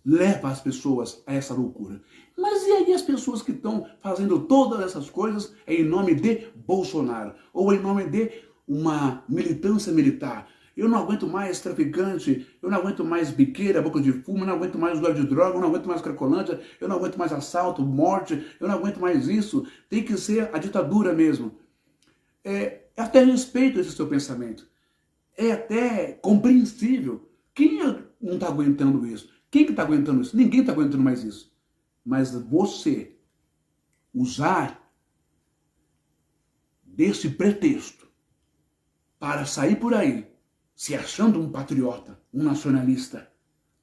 leva as pessoas a essa loucura. Mas e aí as pessoas que estão fazendo todas essas coisas em nome de Bolsonaro? Ou em nome de uma militância militar? Eu não aguento mais traficante, eu não aguento mais biqueira, boca de fumo, eu não aguento mais usuário de droga, eu não aguento mais cracolândia, eu não aguento mais assalto, morte, eu não aguento mais isso. Tem que ser a ditadura mesmo. Até respeito esse seu pensamento. É até compreensível. Quem não está aguentando isso? Quem que está aguentando isso? Ninguém está aguentando mais isso. Mas você usar desse pretexto para sair por aí se achando um patriota, um nacionalista,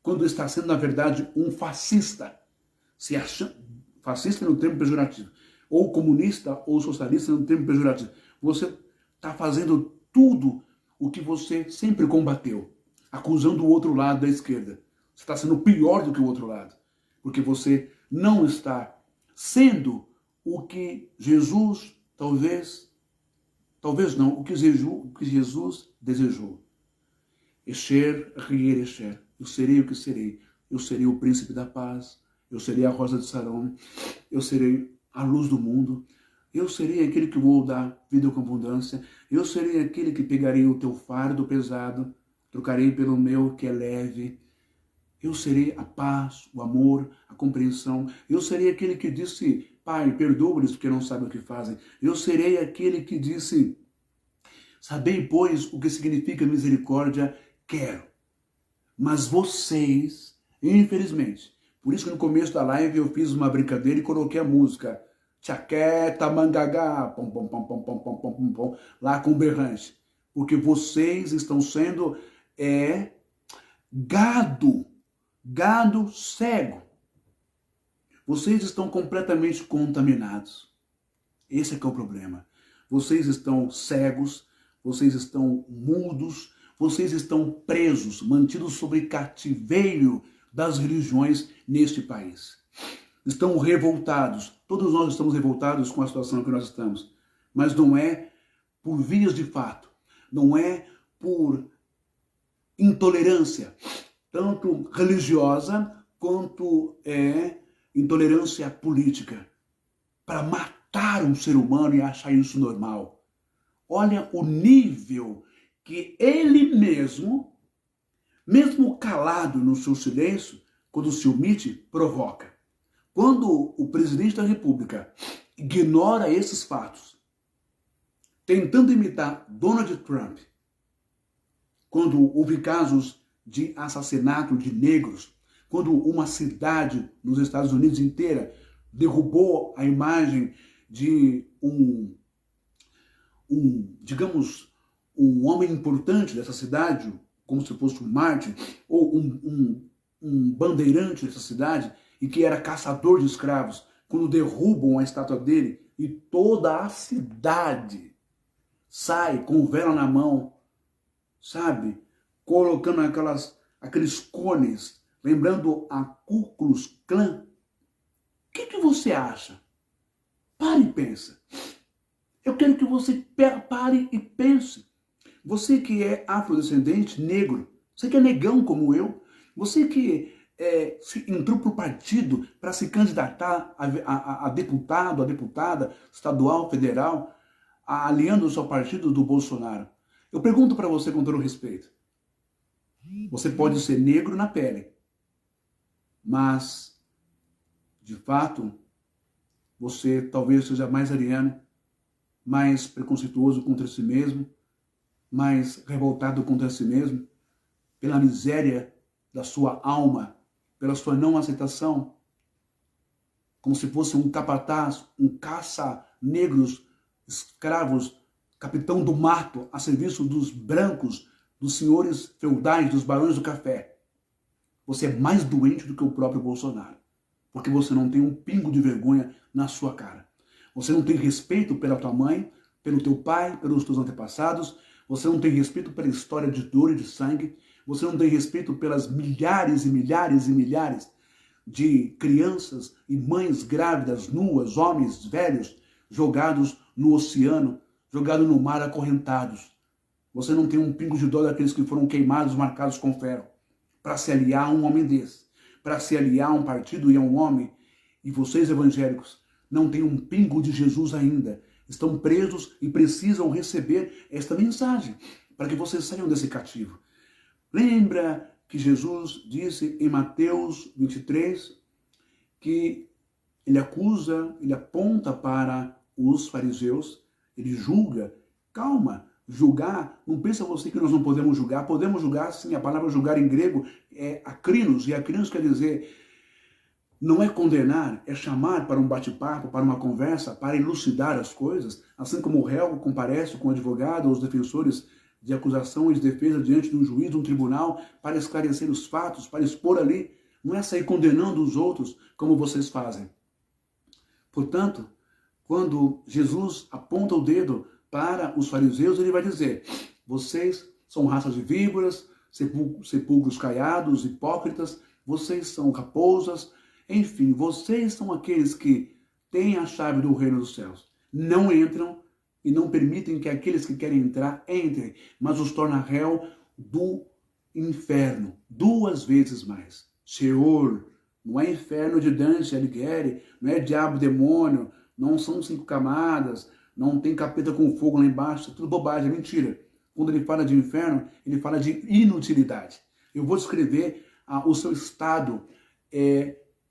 quando está sendo, na verdade, um fascista, se achando fascista no termo pejorativo, ou comunista ou socialista no termo pejorativo, você está fazendo tudo o que você sempre combateu, acusando o outro lado da esquerda. Você está sendo pior do que o outro lado, porque você não está sendo o que Jesus, talvez não, o que Jesus desejou. Esher, Rier, Esher. Eu serei o que serei. Eu serei o príncipe da paz. Eu serei a rosa de Saron. Eu serei a luz do mundo. Eu serei aquele que vou dar vida com abundância. Eu serei aquele que pegarei o teu fardo pesado, trocarei pelo meu que é leve. Eu serei a paz, o amor, a compreensão. Eu serei aquele que disse, Pai, perdoa-lhes porque não sabem o que fazem. Eu serei aquele que disse, sabei, pois, o que significa misericórdia, quero. Mas vocês, infelizmente, por isso que no começo da live eu fiz uma brincadeira e coloquei a música Tchaqueta, Mangagá, pom, pom, pom, pom, pom, pom, pom, pom, pom, lá com berrante. Porque vocês estão sendo gado cego. Vocês estão completamente contaminados. Esse é que é o problema. Vocês estão cegos, vocês estão mudos, vocês estão presos, mantidos sob cativeiro das religiões neste país. Estão revoltados. Todos nós estamos revoltados com a situação que nós estamos. Mas não é por vias de fato. Não é por intolerância, tanto religiosa quanto intolerância política, para matar um ser humano e achar isso normal. Olha o nível que ele mesmo calado no seu silêncio, quando se omite, provoca. Quando o presidente da República ignora esses fatos, tentando imitar Donald Trump, quando houve casos de assassinato de negros, quando uma cidade nos Estados Unidos inteira derrubou a imagem de digamos, um homem importante dessa cidade, como se fosse um mártir, ou um bandeirante dessa cidade, e que era caçador de escravos, quando derrubam a estátua dele, e toda a cidade sai com vela na mão, sabe? Colocando aqueles cones, lembrando a Ku Klux Klan. O que você acha? Pare e pensa. Eu quero que você pare e pense. Você que é afrodescendente, negro, você que é negão como eu, você que entrou para o partido para se candidatar a deputado, a deputada estadual, federal, aliando o seu partido do Bolsonaro. Eu pergunto para você com todo respeito. Você pode ser negro na pele, mas, de fato, você talvez seja mais ariano, mais preconceituoso contra si mesmo, mais revoltado contra si mesmo, pela miséria da sua alma, pela sua não aceitação, como se fosse um capataz, um caça-negros, escravos, capitão do mato, a serviço dos brancos, dos senhores feudais, dos barões do café. Você é mais doente do que o próprio Bolsonaro, porque você não tem um pingo de vergonha na sua cara. Você não tem respeito pela tua mãe, pelo teu pai, pelos teus antepassados. Você não tem respeito pela história de dor e de sangue. Você não tem respeito pelas milhares e milhares e milhares de crianças e mães grávidas, nuas, homens velhos, jogados no oceano, jogados no mar acorrentados. Você não tem um pingo de dó daqueles que foram queimados, marcados com ferro, para se aliar a um homem desse, para se aliar a um partido e a um homem. E vocês, evangélicos, não têm um pingo de Jesus ainda. Estão presos e precisam receber esta mensagem para que vocês saiam desse cativo. Lembra que Jesus disse em Mateus 23 que ele acusa, ele aponta para os fariseus, ele julga. Calma, julgar, não pensa você que nós não podemos julgar. Podemos julgar sim, a palavra julgar em grego é acrinos, e acrinos quer dizer... não é condenar, é chamar para um bate-papo, para uma conversa, para elucidar as coisas, assim como o réu comparece com o advogado ou os defensores de acusação e de defesa diante de um juiz, de um tribunal, para esclarecer os fatos, para expor ali. Não é sair condenando os outros como vocês fazem. Portanto, quando Jesus aponta o dedo para os fariseus, ele vai dizer: vocês são raça de víboras, sepulcros caiados, hipócritas, vocês são raposas, enfim, vocês são aqueles que têm a chave do reino dos céus. Não entram e não permitem que aqueles que querem entrar entrem, mas os torna réu do inferno, 2 vezes mais. Sheol, não é inferno de Dante Alighieri, não é diabo, demônio, não são 5 camadas, não tem capeta com fogo lá embaixo, é tudo bobagem, é mentira. Quando ele fala de inferno, ele fala de inutilidade. Eu vou descrever o seu estado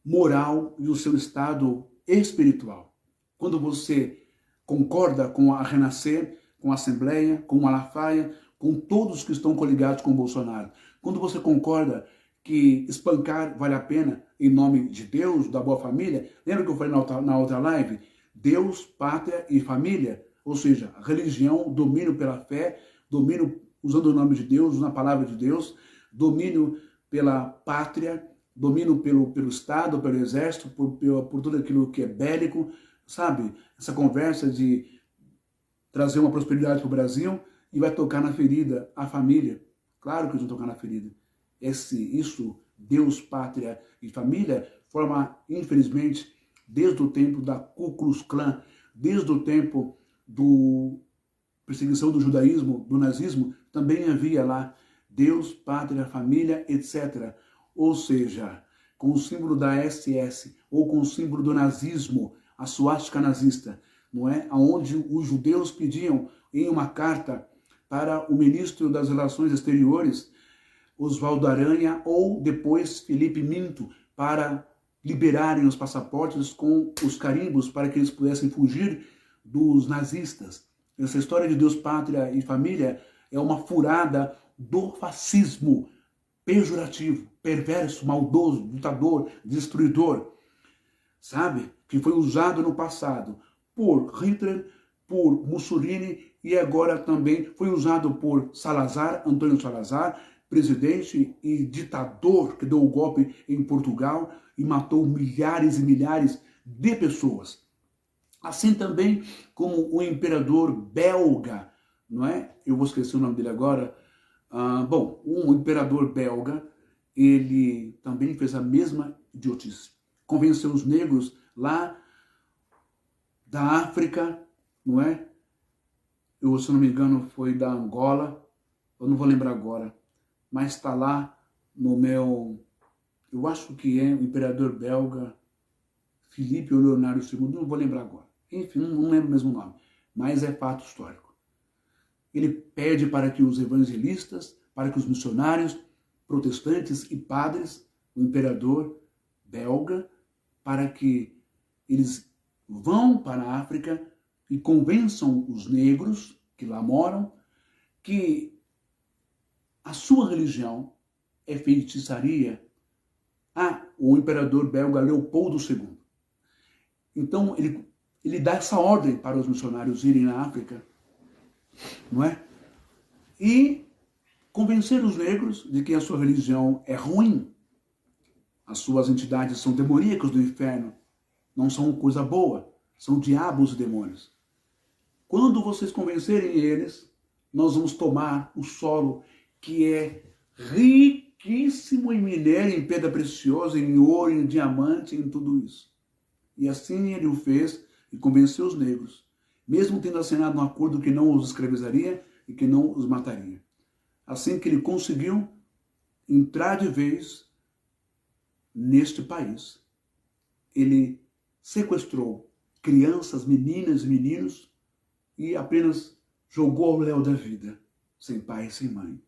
moral e o seu estado espiritual. Quando você concorda com a Renascer, com a Assembleia, com o Malafaia, com todos que estão coligados com o Bolsonaro. Quando você concorda que espancar vale a pena em nome de Deus, da boa família. Lembra que eu falei na outra live? Deus, pátria e família. Ou seja, religião, domínio pela fé, domínio usando o nome de Deus, usando a palavra de Deus, domínio pela pátria, domínio pelo Estado, pelo Exército, por tudo aquilo que é bélico, sabe? Essa conversa de trazer uma prosperidade para o Brasil e vai tocar na ferida a família. Claro que eles vão tocar na ferida. Isso, Deus, pátria e família, forma, infelizmente, desde o tempo da Ku Klux Klan, desde o tempo da perseguição do judaísmo, do nazismo, também havia lá Deus, pátria, família, etc. Ou seja, com o símbolo da SS ou com o símbolo do nazismo, a suástica nazista, não é? Onde os judeus pediam em uma carta para o ministro das Relações Exteriores, Oswaldo Aranha, ou depois Felipe Minto, para liberarem os passaportes com os carimbos para que eles pudessem fugir dos nazistas. Essa história de Deus, pátria e família é uma furada do fascismo pejorativo, perverso, maldoso, ditador, destruidor, sabe? Que foi usado no passado por Hitler, por Mussolini e agora também foi usado por Salazar, Antônio Salazar, presidente e ditador que deu o golpe em Portugal e matou milhares e milhares de pessoas. Assim também como o imperador belga, não é? Eu vou esquecer o nome dele agora. Um imperador belga, ele também fez a mesma idiotice. Convenceu os negros lá da África, não é? Eu, se não me engano, foi da Angola, eu não vou lembrar agora, mas está lá no meu, eu acho que é o imperador belga, Filipe ou Leonardo II, não vou lembrar agora. Enfim, não lembro o mesmo nome, mas é fato histórico. Ele pede para que os evangelistas, para que os missionários, protestantes e padres, o imperador belga, para que eles vão para a África e convençam os negros que lá moram que a sua religião é feitiçaria. O imperador belga Leopoldo II. Então ele dá essa ordem para os missionários irem na África, não é? E convencer os negros de que a sua religião é ruim, as suas entidades são demoníacas do inferno, não são coisa boa, são diabos e demônios. Quando vocês convencerem eles, nós vamos tomar o solo que é riquíssimo em minério, em pedra preciosa, em ouro, em diamante, em tudo isso. E assim ele o fez e convenceu os negros, mesmo tendo assinado um acordo que não os escravizaria e que não os mataria. Assim que ele conseguiu entrar de vez neste país, ele sequestrou crianças, meninas e meninos e apenas jogou ao léu da vida, sem pai e sem mãe.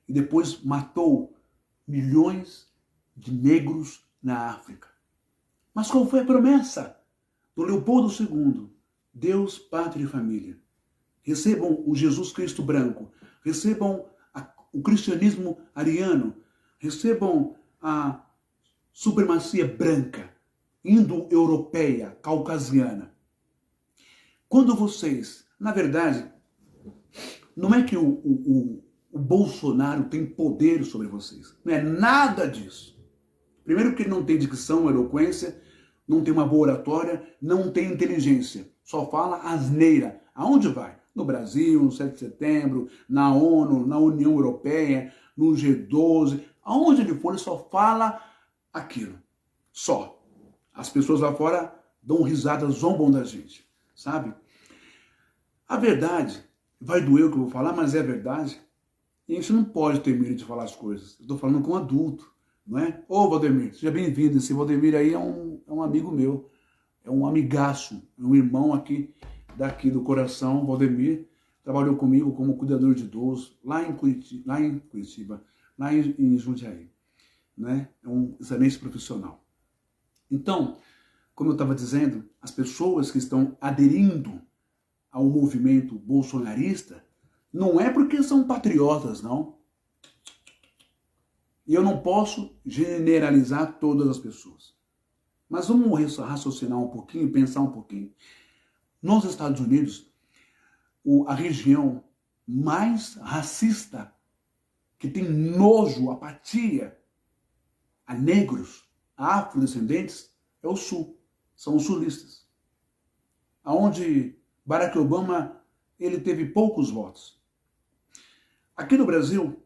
E depois matou milhões de negros na África. Mas qual foi a promessa do Leopoldo II? Deus, pátria e família. Recebam o Jesus Cristo branco, recebam o cristianismo ariano, recebam a supremacia branca, indo-europeia, caucasiana. Quando vocês, na verdade, Não é que o Bolsonaro tem poder sobre vocês. Não é nada disso. Primeiro que ele não tem dicção, eloquência, não tem uma boa oratória, não tem inteligência. Só fala asneira. Aonde vai? No Brasil, no 7 de setembro, na ONU, na União Europeia, no G12. Aonde ele for, ele só fala aquilo. Só. As pessoas lá fora dão risada, zombam da gente. Sabe? A verdade, vai doer o que eu vou falar, mas é verdade. E a gente não pode ter medo de falar as coisas. Eu estou falando com um adulto, não é? Ô, Valdemir, seja bem-vindo. Esse Valdemir aí é um amigo meu, é um amigaço, é um irmão aqui, daqui do coração. Valdemir trabalhou comigo como cuidador de idoso, lá em Curitiba, lá em Jundiaí, né? É um excelente profissional. Então, como eu estava dizendo, as pessoas que estão aderindo ao movimento bolsonarista, não é porque são patriotas, não. E eu não posso generalizar todas as pessoas. Mas vamos raciocinar um pouquinho, pensar um pouquinho. Nos Estados Unidos, a região mais racista, que tem nojo, apatia a negros, a afrodescendentes, é o Sul. São os sulistas. Onde Barack Obama ele teve poucos votos. Aqui no Brasil,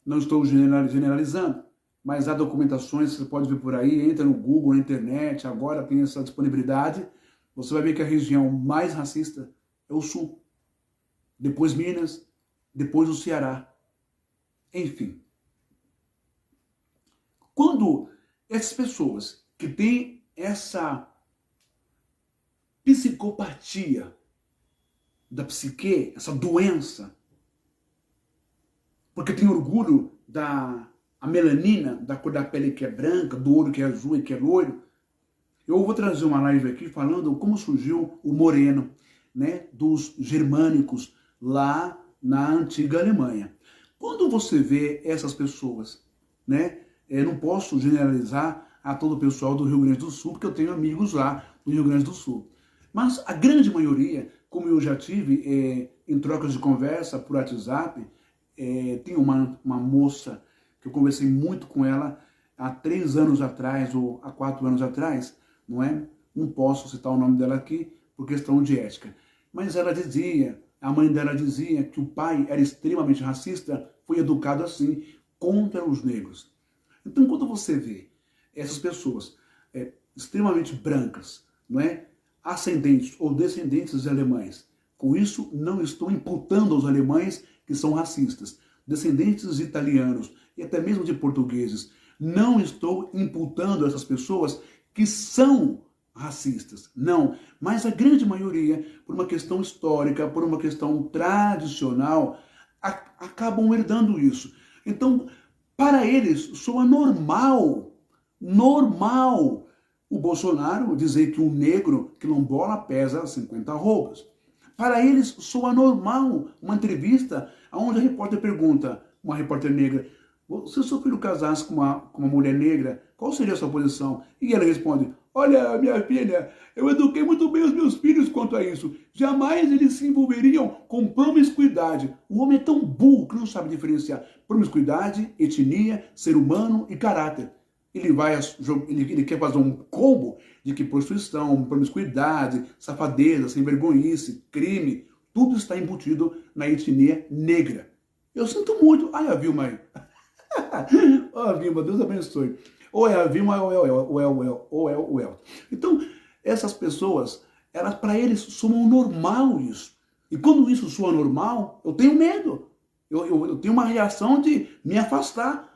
não estou generalizando, mas há documentações, você pode ver por aí, entra no Google, na internet, agora tem essa disponibilidade, você vai ver que a região mais racista é o Sul. Depois Minas, depois o Ceará. Enfim. Quando essas pessoas que têm essa psicopatia da psique, essa doença, porque tem orgulho da melanina, da cor da pele que é branca, do olho que é azul e que é loiro. Eu vou trazer uma live aqui falando como surgiu o moreno, né, dos germânicos lá na antiga Alemanha. Quando você vê essas pessoas, né, eu não posso generalizar a todo o pessoal do Rio Grande do Sul, porque eu tenho amigos lá do Rio Grande do Sul. Mas a grande maioria, como eu já tive em trocas de conversa por WhatsApp, tem uma moça que eu conversei muito com ela há 3 anos atrás ou há 4 anos atrás, não é? Não posso citar o nome dela aqui por questão de ética. Mas ela dizia, a mãe dela dizia que o pai era extremamente racista, foi educado assim, contra os negros. Então quando você vê essas pessoas extremamente brancas, não é? Ascendentes ou descendentes de alemães, com isso não estou imputando aos alemães que são racistas, descendentes de italianos e até mesmo de portugueses, não estou imputando essas pessoas que são racistas, não, mas a grande maioria, por uma questão histórica, por uma questão tradicional, acabam herdando isso. Então, para eles, soa normal o Bolsonaro dizer que um negro quilombola pesa 50 arrobas. Para eles, soa normal uma entrevista onde a repórter pergunta, uma repórter negra, se o seu filho casasse com uma mulher negra, qual seria a sua posição? E ela responde, olha, minha filha, eu eduquei muito bem os meus filhos quanto a isso. Jamais eles se envolveriam com promiscuidade. O homem é tão burro que não sabe diferenciar promiscuidade, etnia, ser humano e caráter. Ele quer fazer um combo de que prostituição, promiscuidade, safadeza, sem vergonhice, crime, tudo está embutido na etnia negra. Eu sinto muito. Ai, a Vilma aí. Ó, a Vilma, Deus abençoe. Ou é a Vilma ou é o El. Então, essas pessoas, para eles, soam normal isso. E quando isso soa normal, eu tenho medo. Eu tenho uma reação de me afastar.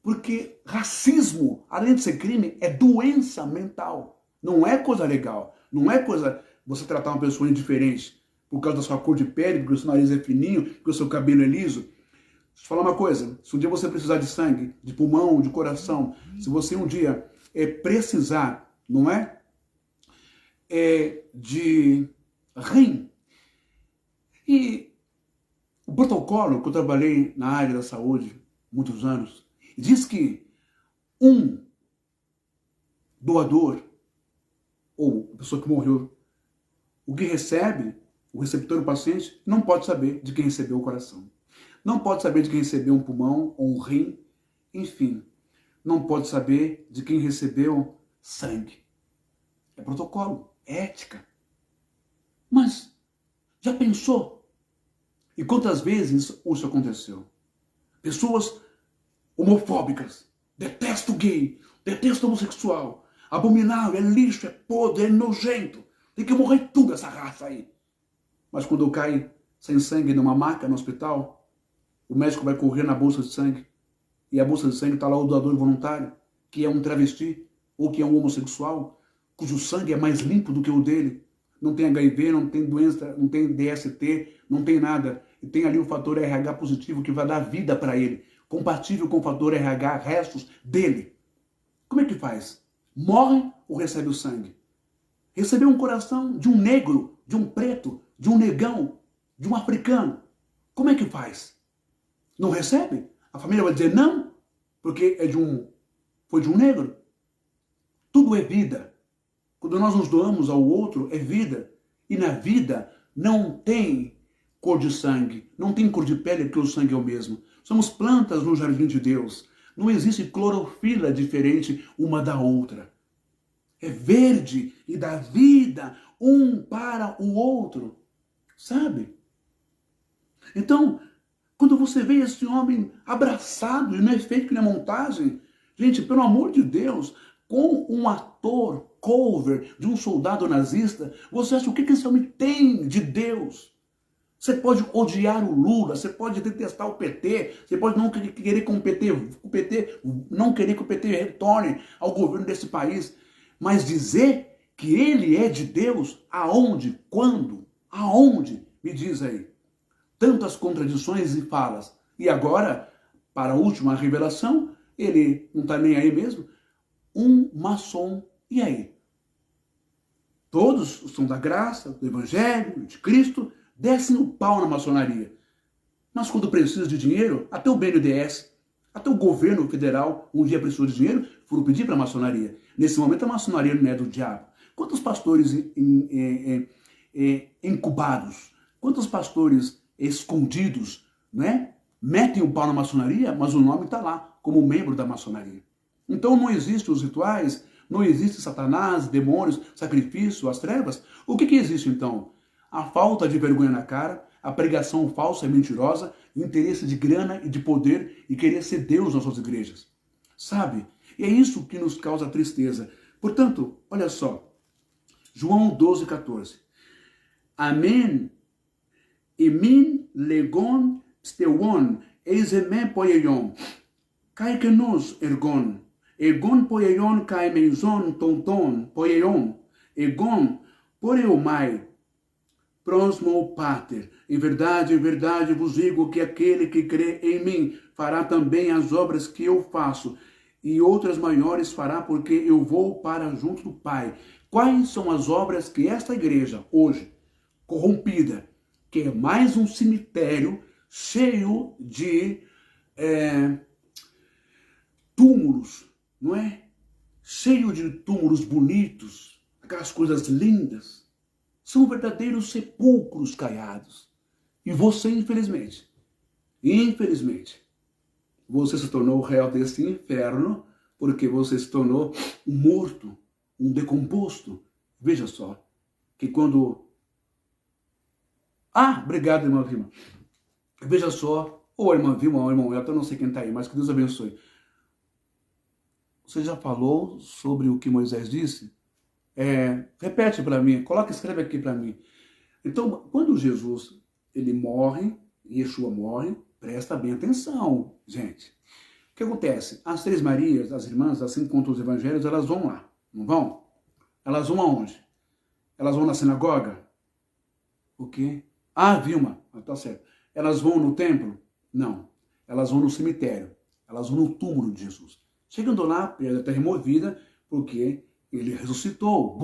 Porque racismo, além de ser crime, é doença mental. Não é coisa legal. Não é coisa você tratar uma pessoa indiferente por causa da sua cor de pele, porque o seu nariz é fininho, porque o seu cabelo é liso. Deixa eu falar uma coisa. Se um dia você precisar de sangue, de pulmão, de coração, se você um dia precisar, não é? De rim. E o protocolo que eu trabalhei na área da saúde muitos anos, diz que um doador, ou pessoa que morreu, o que recebe O receptor, o paciente, não pode saber de quem recebeu o coração. Não pode saber de quem recebeu um pulmão ou um rim. Enfim, não pode saber de quem recebeu sangue. É protocolo, é ética. Mas já pensou? E quantas vezes isso aconteceu? Pessoas homofóbicas, detestam gay, detestam homossexual, abominável, é lixo, é podre, é nojento. Tem que morrer tudo essa raça aí. Mas quando cai sem sangue numa maca no hospital, o médico vai correr na bolsa de sangue e a bolsa de sangue está lá o doador voluntário, que é um travesti ou que é um homossexual, cujo sangue é mais limpo do que o dele. Não tem HIV, não tem doença, não tem DST, não tem nada. E tem ali o fator RH positivo que vai dar vida para ele, compatível com o fator RH restos dele. Como é que faz? Morre ou recebe o sangue? Recebeu um coração de um negro, de um preto, de um negão, de um africano. Como é que faz? Não recebe? A família vai dizer não, porque foi de um negro. Tudo é vida. Quando nós nos doamos ao outro, é vida. E na vida não tem cor de sangue, não tem cor de pele, porque o sangue é o mesmo. Somos plantas no jardim de Deus. Não existe clorofila diferente uma da outra. É verde e dá vida um para o outro. Sabe? Então, quando você vê esse homem abraçado, e não é feito que na montagem, gente, pelo amor de Deus, com um ator cover de um soldado nazista, você acha o que esse homem tem de Deus? Você pode odiar o Lula, você pode detestar o PT, você pode não querer que não querer que o PT retorne ao governo desse país, mas dizer que ele é de Deus, aonde, quando, aonde, me diz aí. Tantas contradições e falas. E agora, para a última revelação, ele não está nem aí mesmo, um maçom. E aí? Todos são da graça, do Evangelho, de Cristo, descem o pau na maçonaria. Mas quando precisa de dinheiro, até o BNDES, até o governo federal, um dia precisou de dinheiro, foram pedir para a maçonaria. Nesse momento a maçonaria não é do diabo. Quantos pastores incubados, quantos pastores escondidos, né, metem o pau na maçonaria, mas o nome está lá, como membro da maçonaria. Então não existem os rituais, não existe Satanás, demônios, sacrifício, as trevas. O que existe então? A falta de vergonha na cara, a pregação falsa e mentirosa, o interesse de grana e de poder e querer ser Deus nas suas igrejas. Sabe? E é isso que nos causa tristeza. Portanto, olha só, João 12,14. Amém. Emin legon stewon ezemen poieion. Kai que nos ergon. Egon poieion kai meizon tonton poieion. Egon poreomai. Prosmo pater. Em verdade vos digo que aquele que crê em mim fará também as obras que eu faço, e outras maiores fará, porque eu vou para junto do Pai. Quais são as obras que esta igreja, hoje, corrompida, que é mais um cemitério cheio de túmulos, não é? Cheio de túmulos bonitos, aquelas coisas lindas, são verdadeiros sepulcros caiados. E você, infelizmente, você se tornou o réu desse inferno, porque você se tornou um morto, um decomposto. Veja só, que quando... obrigado, irmã Vilma. Veja só, ou a irmã Vilma, ou o irmão Elton, eu não sei quem está aí, mas que Deus abençoe. Você já falou sobre o que Moisés disse? Repete para mim, escreve aqui para mim. Então, quando Jesus, ele morre, Yeshua morre, presta bem atenção, gente. O que acontece? As Três Marias, as irmãs, assim quanto os evangelhos, elas vão lá, não vão? Elas vão aonde? Elas vão na sinagoga? O quê? Vilma, tá certo. Elas vão no templo? Não. Elas vão no cemitério. Elas vão no túmulo de Jesus. Chegando lá, a pedra está removida, porque ele ressuscitou.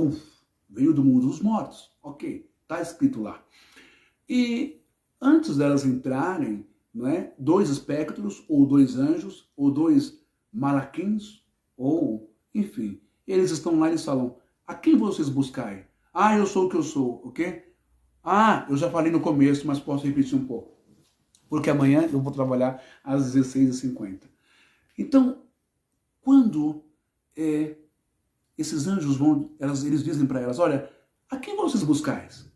Veio do mundo dos mortos. Ok, está escrito lá. E antes delas entrarem, não é, 2 espectros, ou 2 anjos, ou 2 malaquins, ou, enfim, eles estão lá e eles falam: a quem vocês buscai? Eu sou o que eu sou, ok? Ah, eu já falei no começo, mas posso repetir um pouco. Porque amanhã eu vou trabalhar às 16h50. Então, quando esses anjos vão, eles dizem para elas, olha, a quem vocês buscais?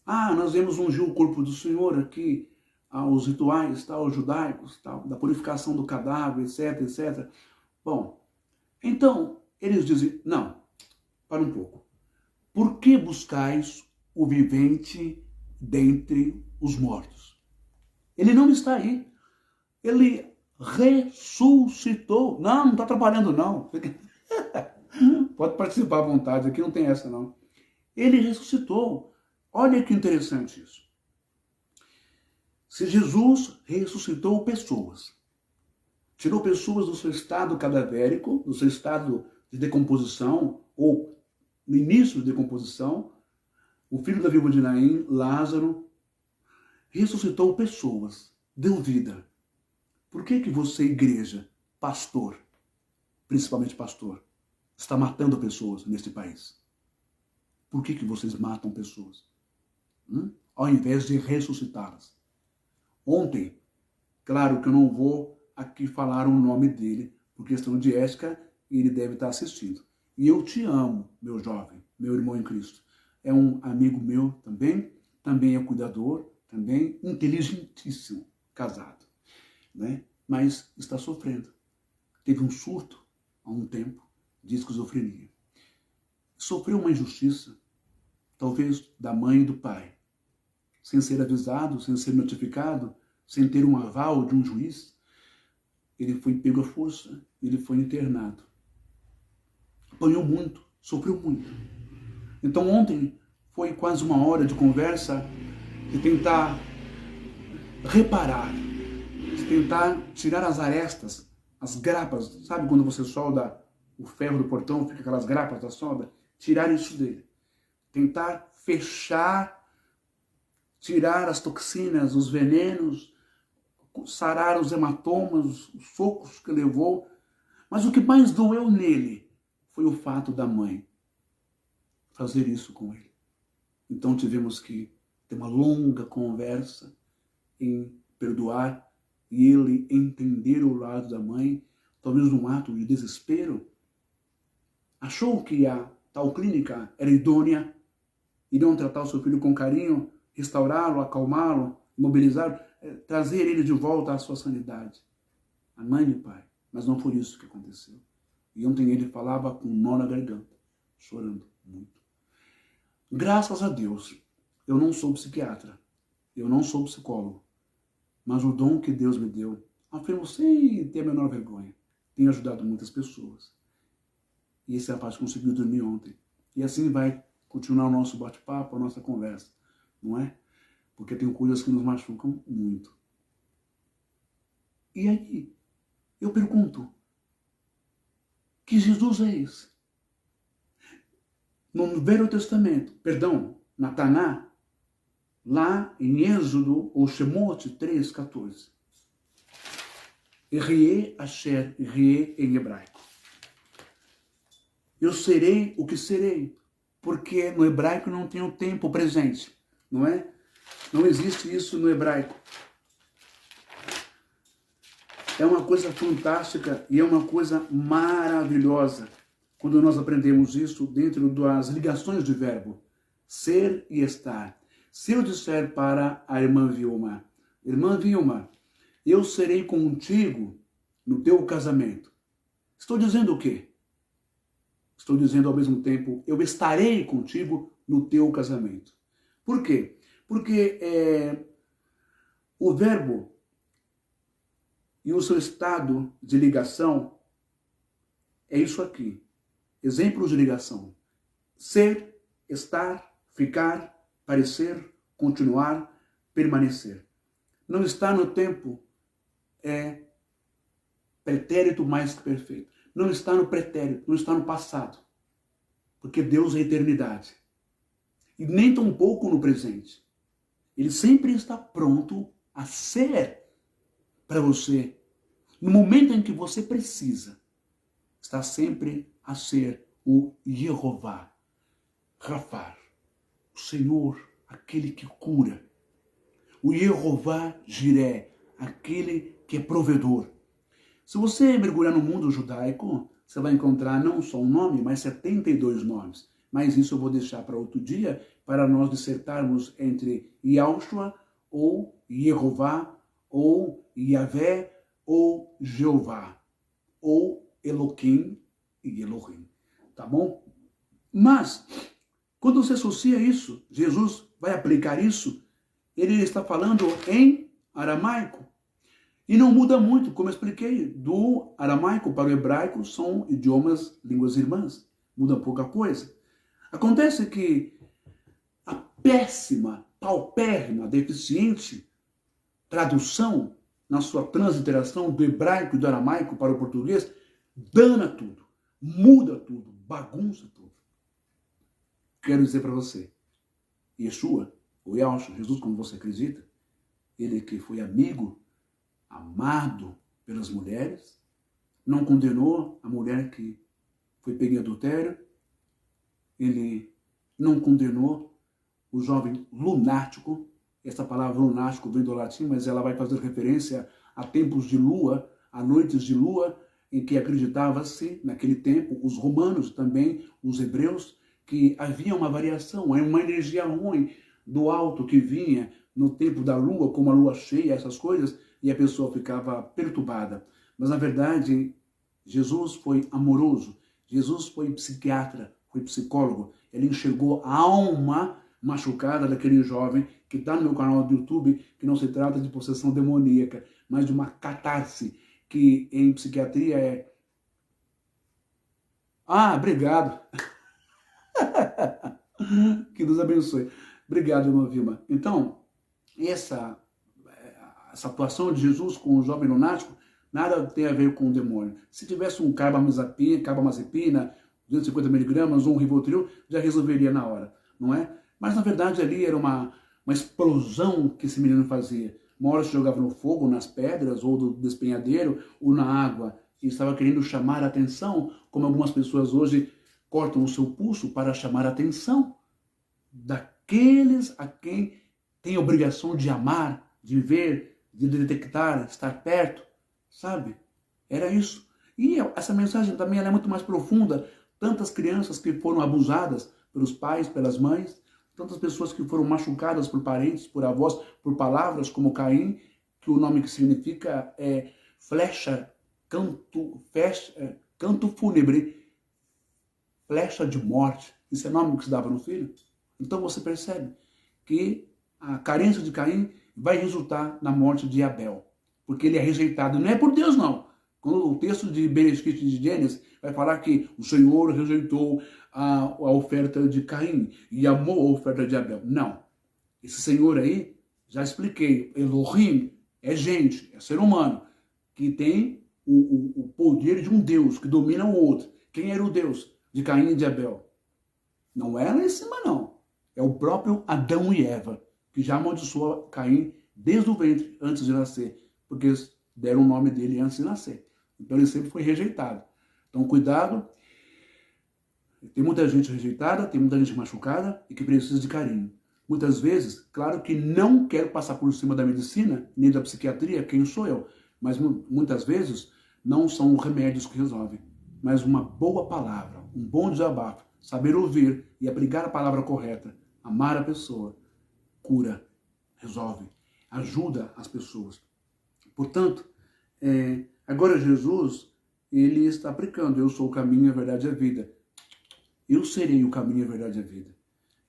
Ah, nós vemos ungir o corpo do Senhor aqui, aos rituais, tal, judaicos, tal, da purificação do cadáver, etc, etc. Bom, então, eles dizem, não, para um pouco. Por que buscais o vivente dentre os mortos? Ele não está aí. Ele ressuscitou. Não está trabalhando não. Pode participar à vontade, aqui não tem essa não. Ele ressuscitou. Olha que interessante isso. Se Jesus ressuscitou pessoas, tirou pessoas do seu estado cadavérico, do seu estado de decomposição, ou no início de decomposição, o filho da viúva de Naim, Lázaro, ressuscitou pessoas, deu vida. Por que você, igreja, pastor, principalmente pastor, está matando pessoas neste país? Por que vocês matam pessoas? Ao invés de ressuscitá-las. Ontem, claro que eu não vou aqui falar o nome dele, por questão de ética, ele deve estar assistindo. E eu te amo, meu jovem, meu irmão em Cristo. É um amigo meu também é cuidador, também inteligentíssimo, casado, né? Mas está sofrendo. Teve um surto há um tempo de esquizofrenia. Sofreu uma injustiça, talvez da mãe e do pai, sem ser avisado, sem ser notificado, sem ter um aval de um juiz. Ele foi pego à força, ele foi internado. Apanhou muito, sofreu muito. Então ontem foi quase uma hora de conversa, de tentar reparar, de tentar tirar as arestas, as grapas. Sabe quando você solda o ferro do portão, fica aquelas grapas da solda? Tirar isso dele. Tentar fechar, tirar as toxinas, os venenos, sarar os hematomas, os socos que levou. Mas o que mais doeu nele foi o fato da mãe fazer isso com ele. Então tivemos que ter uma longa conversa em perdoar e ele entender o lado da mãe, talvez num ato de desespero. Achou que a tal clínica era idônea, iriam tratar o seu filho com carinho, restaurá-lo, acalmá-lo, mobilizá-lo, trazer ele de volta à sua sanidade. A mãe e o pai. Mas não foi isso que aconteceu. E ontem ele falava com um nó na garganta, chorando muito. Graças a Deus, eu não sou psiquiatra, eu não sou psicólogo, mas o dom que Deus me deu, afirmo sem ter a menor vergonha, tem ajudado muitas pessoas. E esse rapaz conseguiu dormir ontem. E assim vai continuar o nosso bate-papo, a nossa conversa, não é? Porque tem coisas que nos machucam muito. E aí, eu pergunto, que Jesus é esse? No Velho Testamento, na Taná, lá em Êxodo, ou Shemot 3:14. Rie Asher, Rie em hebraico. Eu serei o que serei, porque no hebraico não tem o tempo presente, não é? Não existe isso no hebraico. É uma coisa fantástica e é uma coisa maravilhosa quando nós aprendemos isso dentro das ligações de verbo. Ser e estar. Se eu disser para a irmã Vilma, eu serei contigo no teu casamento. Estou dizendo o quê? Estou dizendo ao mesmo tempo, eu estarei contigo no teu casamento. Por quê? Porque o verbo e o seu estado de ligação é isso aqui. Exemplos de ligação. Ser, estar, ficar, parecer, continuar, permanecer. Não está no tempo pretérito mais que perfeito. Não está no pretérito, não está no passado. Porque Deus é eternidade. E nem tampouco no presente. Ele sempre está pronto a ser para você. No momento em que você precisa, está sempre a ser o Jeová, Rafar, o Senhor, aquele que cura. O Yehová Jiré, aquele que é provedor. Se você mergulhar no mundo judaico, você vai encontrar não só um nome, mas 72 nomes. Mas isso eu vou deixar para outro dia, para nós dissertarmos entre Yahushua, ou Yehová, ou Yahvé, ou Jeová, ou Eloquim e Elohim. Tá bom? Mas, quando você associa isso, Jesus vai aplicar isso, ele está falando em aramaico. E não muda muito, como eu expliquei, do aramaico para o hebraico são idiomas, línguas irmãs. Muda pouca coisa. Acontece que a péssima, paupérrima, deficiente tradução na sua transliteração do hebraico e do aramaico para o português dana tudo, muda tudo, bagunça tudo. Quero dizer para você, Yeshua, ou Yahushua, Jesus, como você acredita, ele que foi amigo, amado pelas mulheres, não condenou a mulher que foi pega em adultério, ele não condenou o jovem lunático. Essa palavra lunático vem do latim, mas ela vai fazer referência a tempos de lua, a noites de lua, em que acreditava-se, naquele tempo, os romanos também, os hebreus, que havia uma variação, uma energia ruim do alto que vinha no tempo da lua, como a lua cheia, essas coisas, e a pessoa ficava perturbada. Mas, na verdade, Jesus foi amoroso, Jesus foi psiquiatra, foi psicólogo, ele enxergou a alma machucada daquele jovem que está no meu canal do YouTube, que não se trata de possessão demoníaca, mas de uma catarse, que em psiquiatria é... Ah, obrigado! Que Deus abençoe. Obrigado, irmã Vilma. Então, essa atuação de Jesus com o jovem lunático nada tem a ver com o demônio. Se tivesse um carbamazepina, 250 miligramas ou um Rivotril, já resolveria na hora, não é? Mas, na verdade, ali era uma explosão que esse menino fazia. Uma hora se jogava no fogo, nas pedras, ou do despenhadeiro, ou na água. E estava querendo chamar a atenção, como algumas pessoas hoje cortam o seu pulso para chamar a atenção daqueles a quem tem a obrigação de amar, de ver, de detectar, estar perto, sabe? Era isso. E essa mensagem também ela é muito mais profunda. Tantas crianças que foram abusadas pelos pais, pelas mães, tantas pessoas que foram machucadas por parentes, por avós, por palavras como Caim, que o nome que significa é flecha, canto fúnebre, flecha de morte. Isso é o nome que se dava no filho. Então você percebe que a carência de Caim vai resultar na morte de Abel, porque ele é rejeitado. Não é por Deus, não. Quando o texto de Bereshit de Gênesis vai falar que o Senhor rejeitou a oferta de Caim e amou a oferta de Abel. Não. Esse Senhor aí, já expliquei, Elohim é gente, é ser humano, que tem o poder de um Deus, que domina o outro. Quem era o Deus de Caim e de Abel? Não é lá em cima, não. É o próprio Adão e Eva, que já amaldiçoou Caim desde o ventre, antes de nascer, porque deram o nome dele antes de nascer. Então ele sempre foi rejeitado. Então cuidado, tem muita gente rejeitada, tem muita gente machucada e que precisa de carinho. Muitas vezes, claro que não quero passar por cima da medicina, nem da psiquiatria, quem sou eu, mas muitas vezes não são remédios que resolvem, mas uma boa palavra, um bom desabafo, saber ouvir e aplicar a palavra correta, amar a pessoa, cura, resolve, ajuda as pessoas. Portanto, agora Jesus, ele está aplicando, eu sou o caminho, a verdade e a vida. Eu serei o caminho, a verdade e a vida.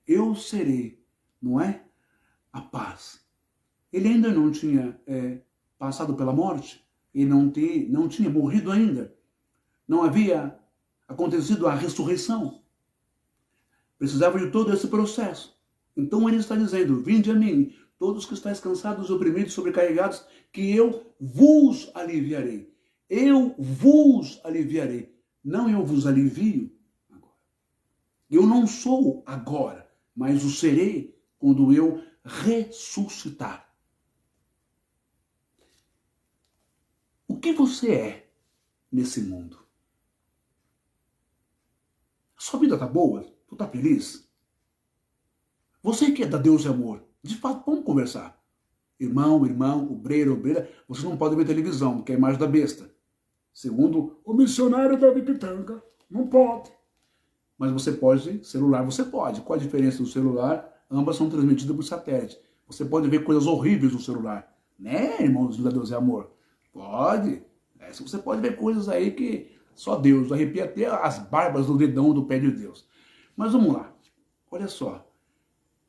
Eu serei, não é? A paz. Ele ainda não tinha passado pela morte, ele não tinha morrido ainda. Não havia acontecido a ressurreição. Precisava de todo esse processo. Então ele está dizendo, vinde a mim, todos que estáis cansados, oprimidos, sobrecarregados, que eu vos aliviarei. Eu vos aliviarei. Não eu vos alivio agora. Eu não sou agora, mas o serei quando eu ressuscitar. O que você é nesse mundo? A sua vida está boa? Tu está feliz? Você que é da Deus e Amor, de fato, vamos conversar. Irmão, obreiro, obreira, você não pode ver televisão, porque é a imagem da besta. Segundo o missionário da Pitanga, não pode. Mas você pode, celular você pode. Qual a diferença do celular? Ambas são transmitidas por satélite. Você pode ver coisas horríveis no celular. Né, irmãos da Deus e Amor? Pode. Você pode ver coisas aí que só Deus arrepia até as barbas do dedão do pé de Deus. Mas vamos lá. Olha só.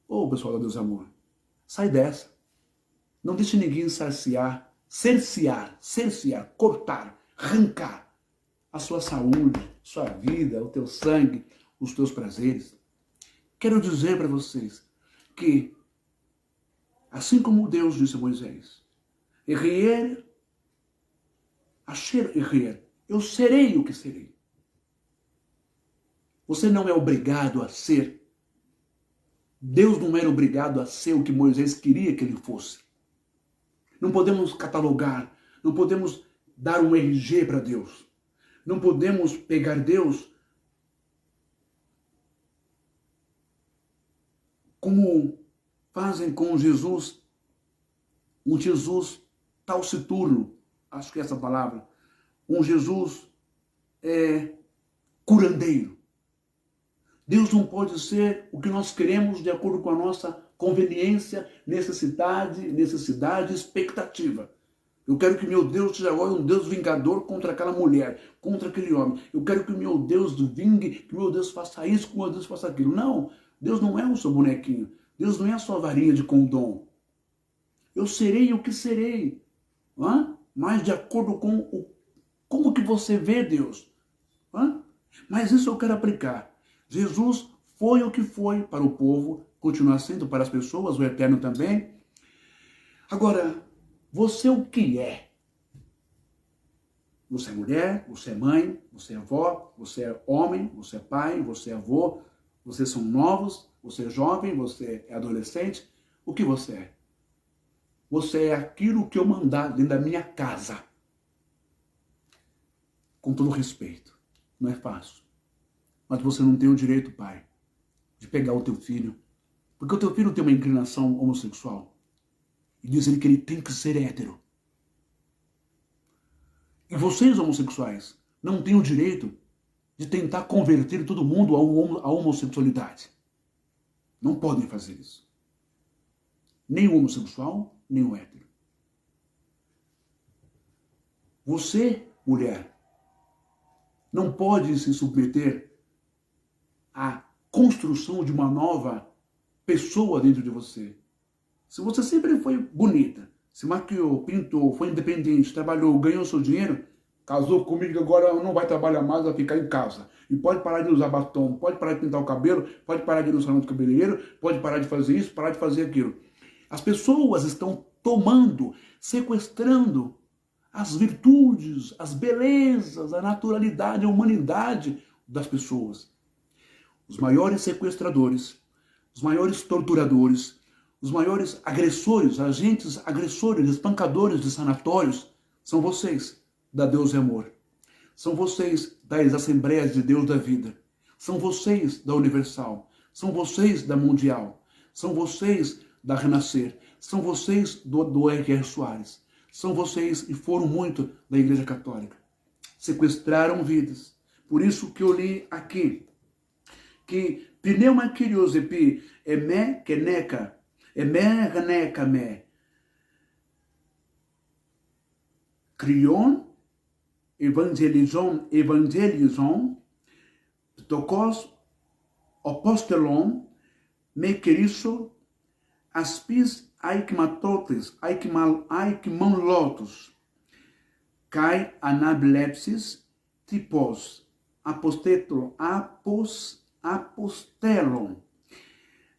Ô, pessoal da Deus e Amor, sai dessa. Não deixe ninguém cercear, cortar, arrancar a sua saúde, sua vida, o teu sangue, os teus prazeres. Quero dizer para vocês que, assim como Deus disse a Moisés, eu serei o que serei. Você não é obrigado a ser. Deus não era obrigado a ser o que Moisés queria que ele fosse. Não podemos catalogar, não podemos dar um RG para Deus. Não podemos pegar Deus como fazem com Jesus, um Jesus taciturno, acho que é essa palavra, um Jesus curandeiro. Deus não pode ser o que nós queremos de acordo com a nossa conveniência, necessidade, expectativa. Eu quero que meu Deus seja agora um Deus vingador contra aquela mulher, contra aquele homem. Eu quero que o meu Deus vingue, que o meu Deus faça isso, que o meu Deus faça aquilo. Não, Deus não é o seu bonequinho. Deus não é a sua varinha de condom. Eu serei o que serei. Mas de acordo com como que você vê Deus. Mas isso eu quero aplicar. Jesus foi o que foi para o povo, continua sendo para as pessoas, o eterno também. Agora, você o que é? Você é mulher, você é mãe, você é avó, você é homem, você é pai, você é avô, vocês são novos, você é jovem, você é adolescente. O que você é? Você é aquilo que eu mandar dentro da minha casa. Com todo respeito. Não é fácil. Mas você não tem o direito, pai, de pegar o teu filho. Porque o teu filho tem uma inclinação homossexual. E dizer que ele tem que ser hétero. E vocês, homossexuais, não têm o direito de tentar converter todo mundo à homossexualidade. Não podem fazer isso. Nem o homossexual, nem o hétero. Você, mulher, não pode se submeter à construção de uma nova pessoa dentro de você. Se você sempre foi bonita, se maquiou, pintou, foi independente, trabalhou, ganhou seu dinheiro, casou comigo, agora não vai trabalhar mais, vai ficar em casa. E pode parar de usar batom, pode parar de pintar o cabelo, pode parar de ir no salão de cabeleireiro, pode parar de fazer isso, parar de fazer aquilo. As pessoas estão tomando, sequestrando as virtudes, as belezas, a naturalidade, a humanidade das pessoas. Os maiores sequestradores, os maiores torturadores, os maiores agressores, agentes agressores, espancadores de sanatórios, são vocês, da Deus e Amor. São vocês das Assembleias de Deus da Vida. São vocês da Universal. São vocês da Mundial. São vocês da Renascer. São vocês do R.R. Soares. São vocês, e foram muito, da Igreja Católica. Sequestraram vidas. Por isso que eu li aqui, que pneuma kyrios epi eme keneka, eme reneka me, krion, evangelizon, tokos, apostelon, me keriso, aspis aikmatotes, aikmanlotos, kai anablepsis, tipos, apostelon,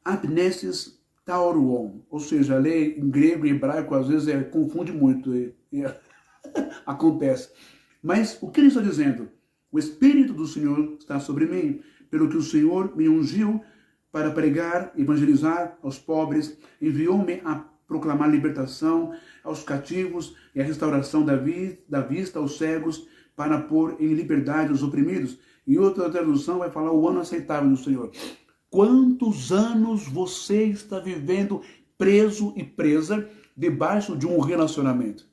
apnesis tauruon. Ou seja, ler em grego e hebraico às vezes confunde muito. Acontece. Mas o que ele está dizendo? O Espírito do Senhor está sobre mim, pelo que o Senhor me ungiu para pregar, evangelizar aos pobres, enviou-me a proclamar libertação aos cativos e a restauração da vista aos cegos, para pôr em liberdade os oprimidos. E outra tradução vai falar o ano aceitável do Senhor. Quantos anos você está vivendo preso e presa debaixo de um relacionamento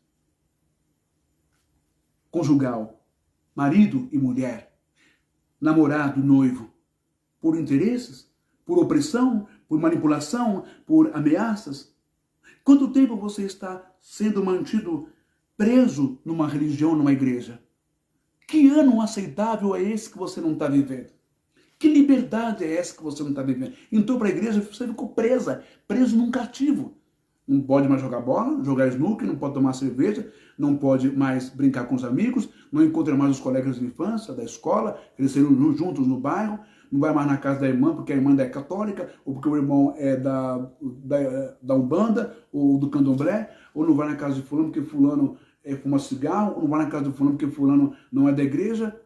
conjugal, marido e mulher, namorado e noivo, por interesses, por opressão, por manipulação, por ameaças? Quanto tempo você está sendo mantido preso numa religião, numa igreja? Que ano aceitável é esse que você não está vivendo? Que liberdade é essa que você não está vivendo? Entrou para a igreja, você ficou preso num cativo. Não pode mais jogar bola, jogar snooker, não pode tomar cerveja, não pode mais brincar com os amigos, não encontra mais os colegas de infância, da escola, cresceram juntos no bairro, não vai mais na casa da irmã porque a irmã é católica, ou porque o irmão é da Umbanda, ou do Candomblé, ou não vai na casa de fulano porque fulano fuma cigarro, ou não vai na casa de fulano porque fulano não é da igreja.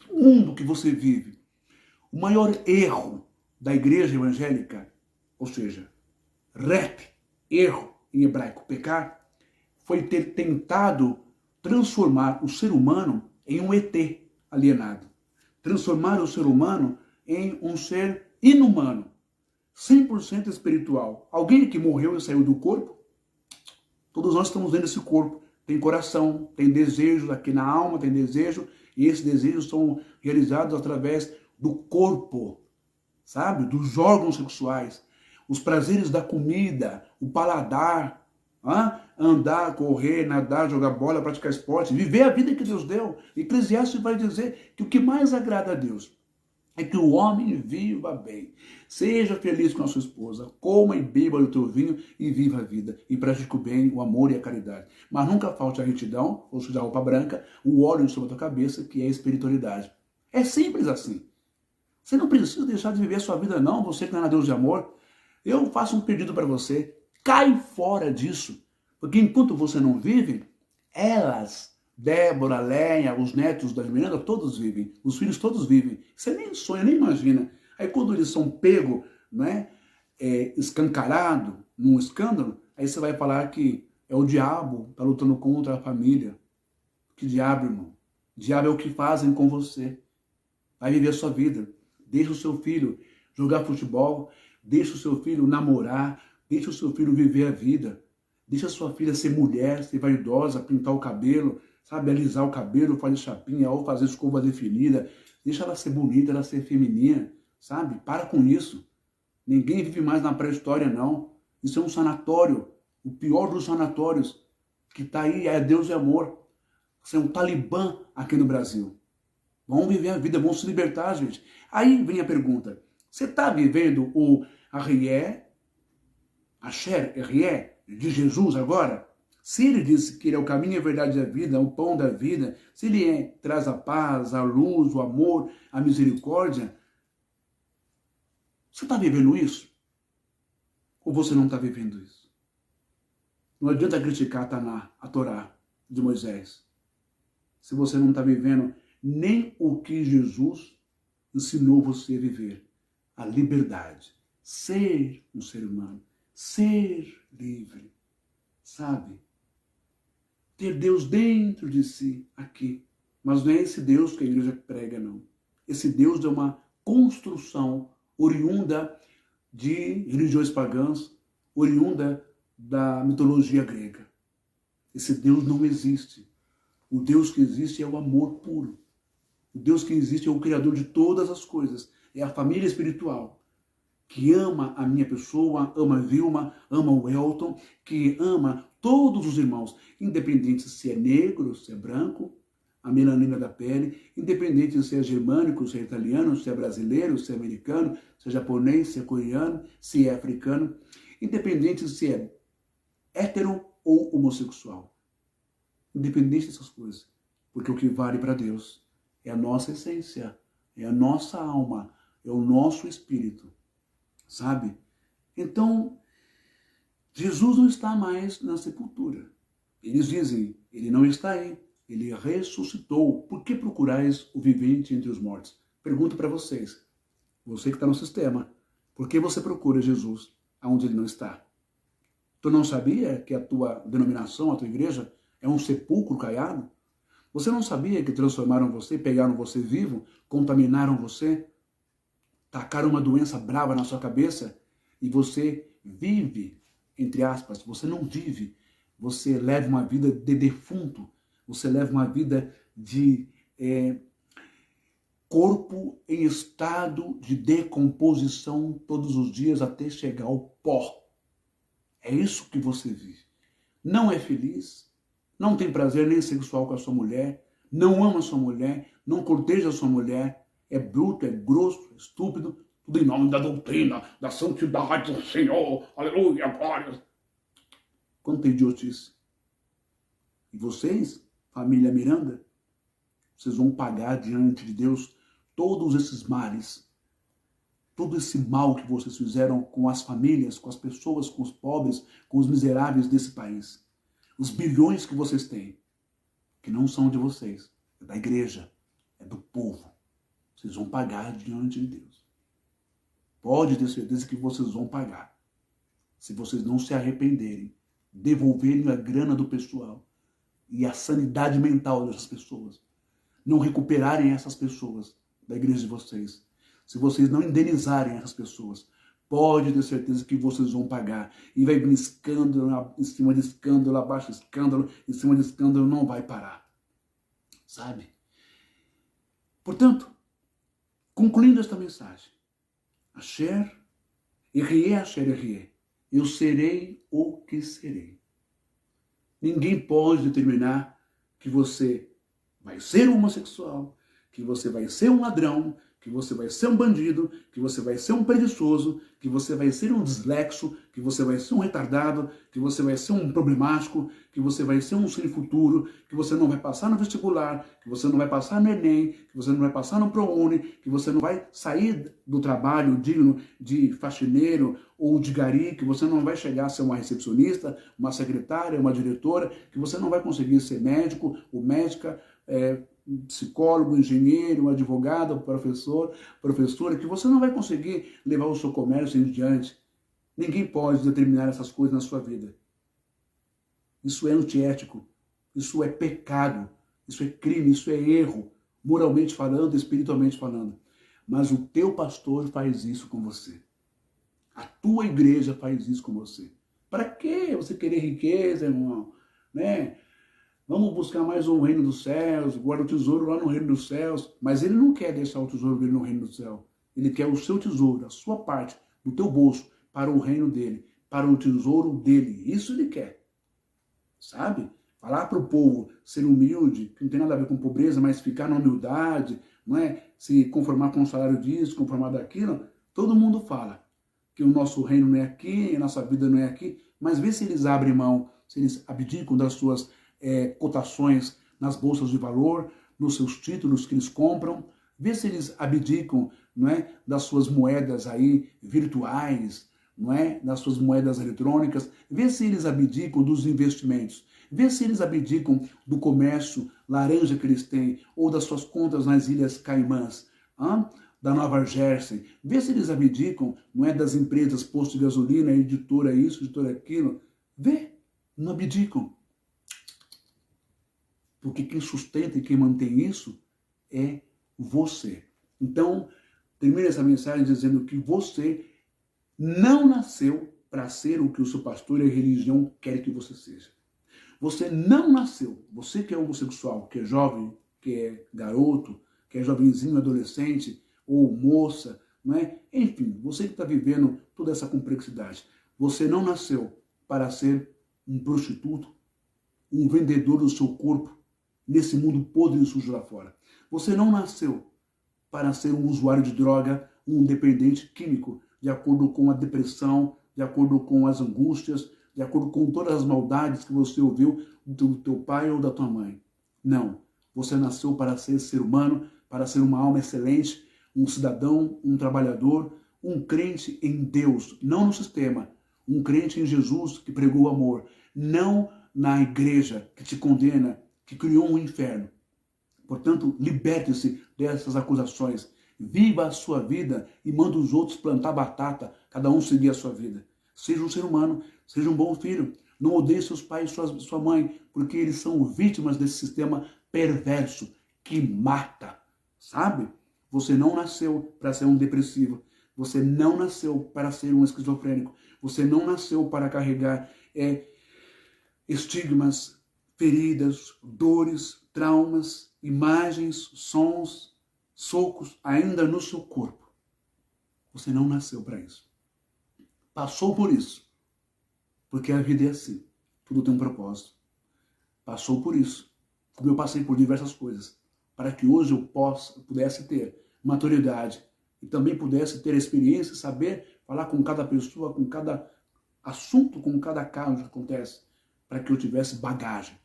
O mundo que você vive, o maior erro da igreja evangélica, ou seja, erro em hebraico, pecar, foi ter tentado transformar o ser humano em um ET alienado. Transformar o ser humano em um ser inumano, 100% espiritual. Alguém que morreu e saiu do corpo, todos nós estamos dentro desse corpo. Tem coração, tem desejos, aqui na alma tem desejo, e esses desejos são realizados através do corpo, sabe? Dos órgãos sexuais. Os prazeres da comida, o paladar, andar, correr, nadar, jogar bola, praticar esporte, viver a vida que Deus deu. Eclesiastes vai dizer que o que mais agrada a Deus é que o homem viva bem. Seja feliz com a sua esposa, coma e beba do teu vinho e viva a vida. E pratique o bem, o amor e a caridade. Mas nunca falte a retidão, ou seja, a roupa branca, o óleo sobre a tua cabeça, que é a espiritualidade. É simples assim. Você não precisa deixar de viver a sua vida não, você que não é Deus de amor. Eu faço um pedido para você, cai fora disso, porque enquanto você não vive, elas, Débora, Léia, os netos da Miranda, todos vivem, os filhos todos vivem. Você nem sonha, nem imagina. Aí quando eles são pegos, escancarado, num escândalo, aí você vai falar que é o diabo, está lutando contra a família. Que diabo, irmão? Diabo é o que fazem com você. Vai viver a sua vida. Deixa o seu filho jogar futebol, deixa o seu filho namorar, deixa o seu filho viver a vida. Deixa a sua filha ser mulher, ser vaidosa, pintar o cabelo, sabe, alisar o cabelo, fazer chapinha ou fazer escova definida. Deixa ela ser bonita, ela ser feminina, sabe? Para com isso. Ninguém vive mais na pré-história, não. Isso é um sanatório, o pior dos sanatórios, que está aí, é Deus e amor. Isso é um talibã aqui no Brasil. Vamos viver a vida, vamos se libertar, gente. Aí vem a pergunta, você está vivendo o Asher, de Jesus agora? Se ele disse que ele é o caminho, a verdade e a vida, o pão da vida, se ele traz a paz, a luz, o amor, a misericórdia, você está vivendo isso? Ou você não está vivendo isso? Não adianta criticar a Torá de Moisés, se você não está vivendo nem o que Jesus ensinou você a viver. A liberdade, ser um ser humano, ser livre, sabe? Ter Deus dentro de si, aqui. Mas não é esse Deus que a igreja prega, não. Esse Deus é uma construção oriunda de religiões pagãs, oriunda da mitologia grega. Esse Deus não existe. O Deus que existe é o amor puro. O Deus que existe é o Criador de todas as coisas. É a família espiritual que ama a minha pessoa, ama a Vilma, ama o Elton, que ama todos os irmãos, independente se é negro, se é branco, a melanina da pele, independente se é germânico, se é italiano, se é brasileiro, se é americano, se é japonês, se é coreano, se é africano, independente se é hétero ou homossexual. Independente dessas coisas, porque o que vale para Deus é a nossa essência, é a nossa alma, é o nosso espírito, sabe? Então, Jesus não está mais na sepultura. Eles dizem, ele não está aí, ele ressuscitou. Por que procurais o vivente entre os mortos? Pergunto para vocês, você que está no sistema, por que você procura Jesus onde ele não está? Tu não sabia que a tua denominação, a tua igreja, é um sepulcro caiado? Você não sabia que transformaram você, pegaram você vivo, contaminaram você? tacaram uma doença brava na sua cabeça e você vive, entre aspas, você não vive, você leva uma vida de defunto, você leva uma vida de corpo em estado de decomposição todos os dias até chegar ao pó. É isso que você vive. Não é feliz, não tem prazer nem sexual com a sua mulher, não ama a sua mulher, não corteja a sua mulher, é bruto, é grosso, é estúpido, tudo em nome da doutrina, da santidade do Senhor, aleluia, glória. Quanta idiotice. E vocês, família Miranda, vocês vão pagar diante de Deus todos esses males, todo esse mal que vocês fizeram com as famílias, com as pessoas, com os pobres, com os miseráveis desse país. Os bilhões que vocês têm, que não são de vocês, é da igreja, é do povo. Vocês vão pagar diante de Deus. Pode ter certeza que vocês vão pagar. Se vocês não se arrependerem, devolverem a grana do pessoal e a sanidade mental dessas pessoas, não recuperarem essas pessoas da igreja de vocês, se vocês não indenizarem essas pessoas, pode ter certeza que vocês vão pagar. E vai vir escândalo em cima de escândalo, abaixo de escândalo, em cima de escândalo, não vai parar. Sabe? Portanto, concluindo esta mensagem, Asher, Asher, eu serei o que serei. Ninguém pode determinar que você vai ser um homossexual, que você vai ser um ladrão, que você vai ser um bandido, que você vai ser um preguiçoso, que você vai ser um dislexo, que você vai ser um retardado, que você vai ser um problemático, que você vai ser um sem futuro, que você não vai passar no vestibular, que você não vai passar no Enem, que você não vai passar no ProUni, que você não vai sair do trabalho digno de faxineiro ou de gari, que você não vai chegar a ser uma recepcionista, uma secretária, uma diretora, que você não vai conseguir ser médico ou médica, psicólogo, engenheiro, advogado, professor, professora, que você não vai conseguir levar o seu comércio em diante. Ninguém pode determinar essas coisas na sua vida. Isso é antiético, isso é pecado, isso é crime, isso é erro, moralmente falando, espiritualmente falando. Mas o teu pastor faz isso com você. A tua igreja faz isso com você. Para que você querer riqueza, irmão? Né? Vamos buscar mais um reino dos céus, guarda o tesouro lá no reino dos céus. Mas ele não quer deixar o tesouro dele no reino do céu. Ele quer o seu tesouro, a sua parte, do teu bolso, para o reino dele, para o tesouro dele. Isso ele quer. Sabe? Falar para o povo ser humilde, que não tem nada a ver com pobreza, mas ficar na humildade, não é? Se conformar com o salário disso, conformar daquilo. Todo mundo fala que o nosso reino não é aqui, a nossa vida não é aqui. Mas vê se eles abrem mão, se eles abdicam das suas cotações nas bolsas de valor, nos seus títulos que eles compram, vê se eles abdicam, não é, das suas moedas aí virtuais, não é, das suas moedas eletrônicas, vê se eles abdicam dos investimentos, vê se eles abdicam do comércio laranja que eles têm, ou das suas contas nas Ilhas Caimãs, da Nova Jersey, vê se eles abdicam, não é, das empresas posto de gasolina, editora isso, editora aquilo, vê, não abdicam. Porque quem sustenta e quem mantém isso é você. Então, termina essa mensagem dizendo que você não nasceu para ser o que o seu pastor e a religião querem que você seja. Você não nasceu, você que é homossexual, que é jovem, que é garoto, que é jovenzinho, adolescente ou moça, não é? Enfim, você que está vivendo toda essa complexidade. Você não nasceu para ser um prostituto, um vendedor do seu corpo, nesse mundo podre e sujo lá fora. Você não nasceu para ser um usuário de droga, um dependente químico, de acordo com a depressão, de acordo com as angústias, de acordo com todas as maldades que você ouviu do teu pai ou da tua mãe. Não. Você nasceu para ser humano, para ser uma alma excelente, um cidadão, um trabalhador, um crente em Deus, não no sistema, um crente em Jesus que pregou o amor, não na igreja que te condena, que criou um inferno. Portanto, liberte-se dessas acusações. Viva a sua vida e manda os outros plantar batata, cada um seguir a sua vida. Seja um ser humano, seja um bom filho. Não odeie seus pais e sua mãe, porque eles são vítimas desse sistema perverso que mata, sabe? Você não nasceu para ser um depressivo. Você não nasceu para ser um esquizofrênico. Você não nasceu para carregar estigmas, feridas, dores, traumas, imagens, sons, socos ainda no seu corpo. Você não nasceu para isso. Passou por isso. Porque a vida é assim. Tudo tem um propósito. Passou por isso. Como eu passei por diversas coisas. Para que hoje eu pudesse ter maturidade e também pudesse ter experiência, saber falar com cada pessoa, com cada assunto, com cada caso que acontece, para que eu tivesse bagagem.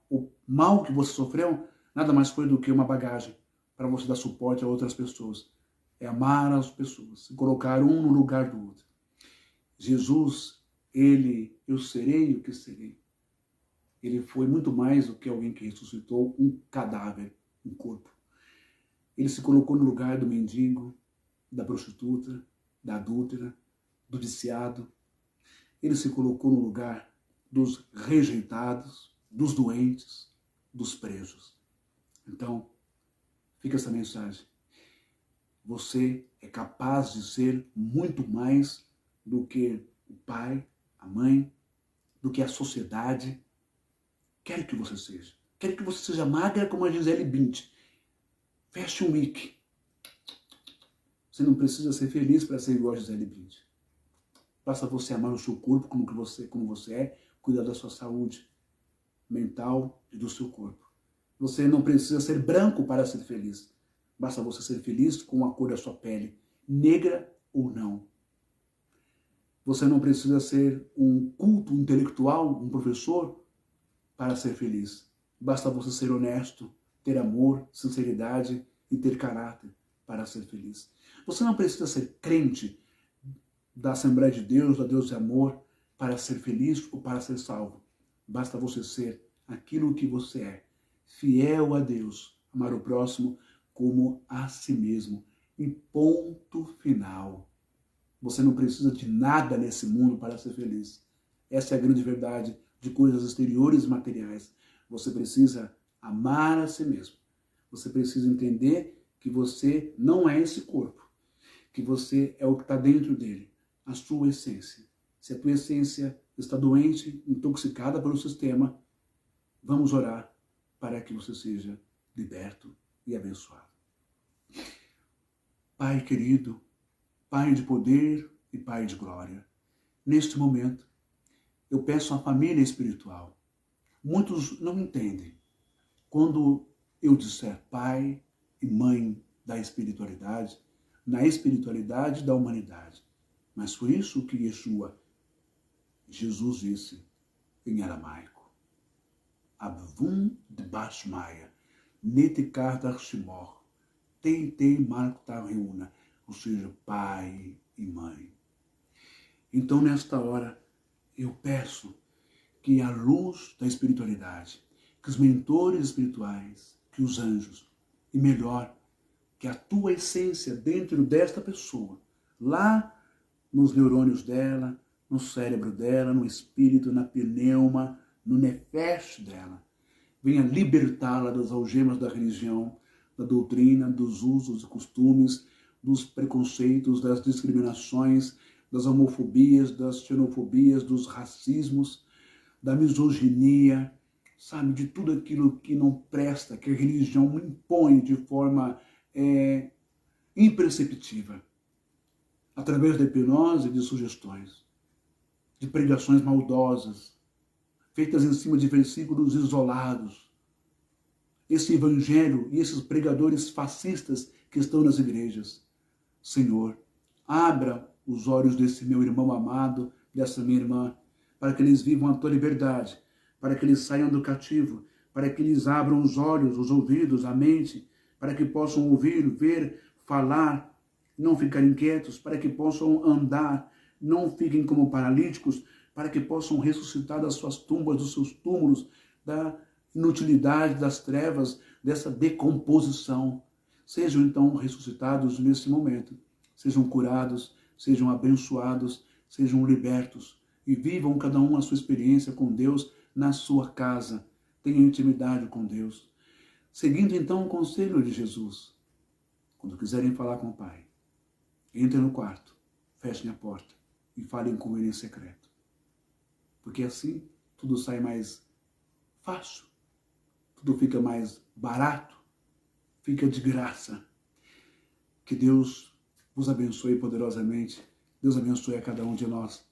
O mal que você sofreu nada mais foi do que uma bagagem para você dar suporte a outras pessoas. É amar as pessoas, se colocar um no lugar do outro. Jesus, eu serei o que serei. Ele foi muito mais do que alguém que ressuscitou um cadáver, um corpo. Ele se colocou no lugar do mendigo, da prostituta, da adúltera, do viciado. Ele se colocou no lugar dos rejeitados, dos doentes, dos presos. Então, fica essa mensagem. Você é capaz de ser muito mais do que o pai, a mãe, do que a sociedade quer que você seja. Quer que você seja magra como a Gisele Bündchen. Fashion Week. Você não precisa ser feliz para ser igual a Gisele Bündchen. Basta você amar o seu corpo como você é, cuidar da sua saúde mental e do seu corpo. Você não precisa ser branco para ser feliz. Basta você ser feliz com a cor da sua pele, negra ou não. Você não precisa ser um culto intelectual, um professor, para ser feliz. Basta você ser honesto, ter amor, sinceridade e ter caráter para ser feliz. Você não precisa ser crente da Assembleia de Deus, da Deus de Amor, para ser feliz ou para ser salvo. Basta você ser aquilo que você é, fiel a Deus, amar o próximo como a si mesmo. E ponto final. Você não precisa de nada nesse mundo para ser feliz. Essa é a grande verdade de coisas exteriores e materiais. Você precisa amar a si mesmo. Você precisa entender que você não é esse corpo, que você é o que está dentro dele, a sua essência. Se a tua essência está doente, intoxicada pelo sistema, vamos orar para que você seja liberto e abençoado. Pai querido, Pai de poder e Pai de glória, neste momento, eu peço à família espiritual. Muitos não entendem. Quando eu disser pai e mãe da espiritualidade, na espiritualidade da humanidade. Mas foi isso que Jesus disse em aramaico. Abvum de Bashmaya, Netikar Darshimor, Teitei Marktar Reuna, ou seja, pai e mãe. Então, nesta hora, eu peço que a luz da espiritualidade, que os mentores espirituais, que os anjos, e melhor, que a tua essência dentro desta pessoa, lá nos neurônios dela, no cérebro dela, no espírito, na pneuma, no nefesh dela, venha libertá-la das algemas da religião, da doutrina, dos usos e costumes, dos preconceitos, das discriminações, das homofobias, das xenofobias, dos racismos, da misoginia, sabe, de tudo aquilo que não presta, que a religião impõe de forma imperceptível, através da hipnose e de sugestões, de pregações maldosas, feitas em cima de versículos isolados. Esse evangelho e esses pregadores fascistas que estão nas igrejas. Senhor, abra os olhos desse meu irmão amado, dessa minha irmã, para que eles vivam a tua liberdade, para que eles saiam do cativo, para que eles abram os olhos, os ouvidos, a mente, para que possam ouvir, ver, falar, não ficarem inquietos, para que possam andar, não fiquem como paralíticos, para que possam ressuscitar das suas tumbas, dos seus túmulos, da inutilidade, das trevas, dessa decomposição. Sejam então ressuscitados nesse momento, sejam curados, sejam abençoados, sejam libertos e vivam cada um a sua experiência com Deus na sua casa. Tenham intimidade com Deus. Seguindo então o conselho de Jesus, quando quiserem falar com o Pai, entrem no quarto, fechem a porta e falem com Ele em secreto. Porque assim tudo sai mais fácil, tudo fica mais barato, fica de graça. Que Deus vos abençoe poderosamente. Deus abençoe a cada um de nós.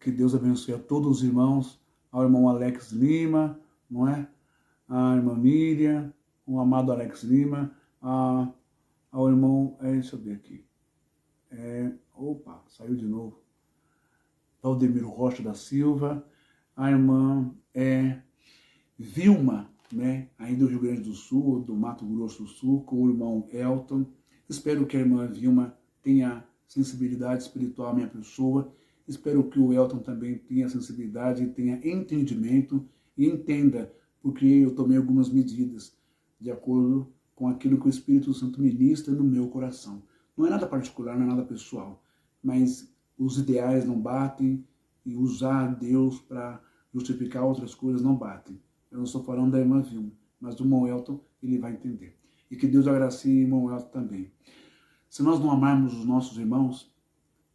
Que Deus abençoe a todos os irmãos, ao irmão Alex Lima, não é? A irmã Miriam, o amado Alex Lima, ao irmão, deixa eu ver aqui. Opa, saiu de novo. Valdemiro Rocha da Silva, a irmã Vilma, né, aí do Rio Grande do Sul, do Mato Grosso do Sul, com o irmão Elton. Espero que a irmã Vilma tenha sensibilidade espiritual à minha pessoa. Espero que o Elton também tenha sensibilidade, tenha entendimento e entenda porque eu tomei algumas medidas de acordo com aquilo que o Espírito Santo ministra no meu coração. Não é nada particular, não é nada pessoal, mas os ideais não batem e usar Deus para justificar outras coisas não batem. Eu não estou falando da irmã Vilma, mas do irmão Elton, ele vai entender. E que Deus agracie o irmão Elton também. Se nós não amarmos os nossos irmãos,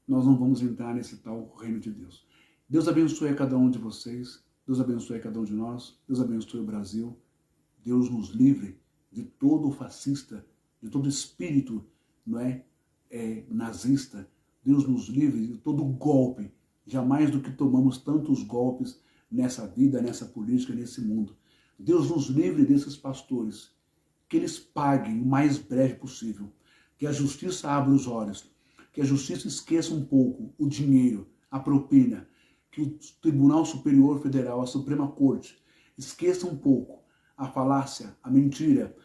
nós não vamos entrar nesse tal reino de Deus. Deus abençoe a cada um de vocês, Deus abençoe a cada um de nós, Deus abençoe o Brasil, Deus nos livre de todo fascista, de todo espírito, não é, nazista, Deus nos livre de todo golpe, jamais do que tomamos tantos golpes nessa vida, nessa política, nesse mundo. Deus nos livre desses pastores, que eles paguem o mais breve possível, que a justiça abra os olhos, que a justiça esqueça um pouco o dinheiro, a propina, que o Tribunal Superior Federal, a Suprema Corte, esqueça um pouco a falácia, a mentira,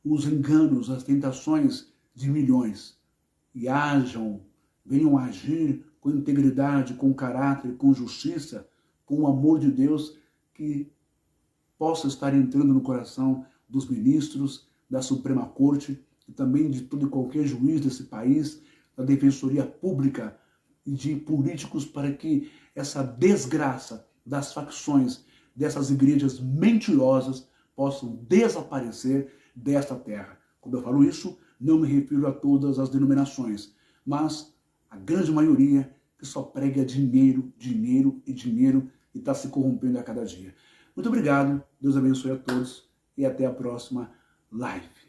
os enganos, as tentações de milhões e venham agir com integridade, com caráter, com justiça, com o amor de Deus que possa estar entrando no coração dos ministros, da Suprema Corte e também de todo e qualquer juiz desse país, da Defensoria Pública e de políticos, para que essa desgraça das facções dessas igrejas mentirosas possam desaparecer desta terra. Quando eu falo isso, não me refiro a todas as denominações, mas a grande maioria que só prega dinheiro, dinheiro e dinheiro e está se corrompendo a cada dia. Muito obrigado, Deus abençoe a todos e até a próxima live.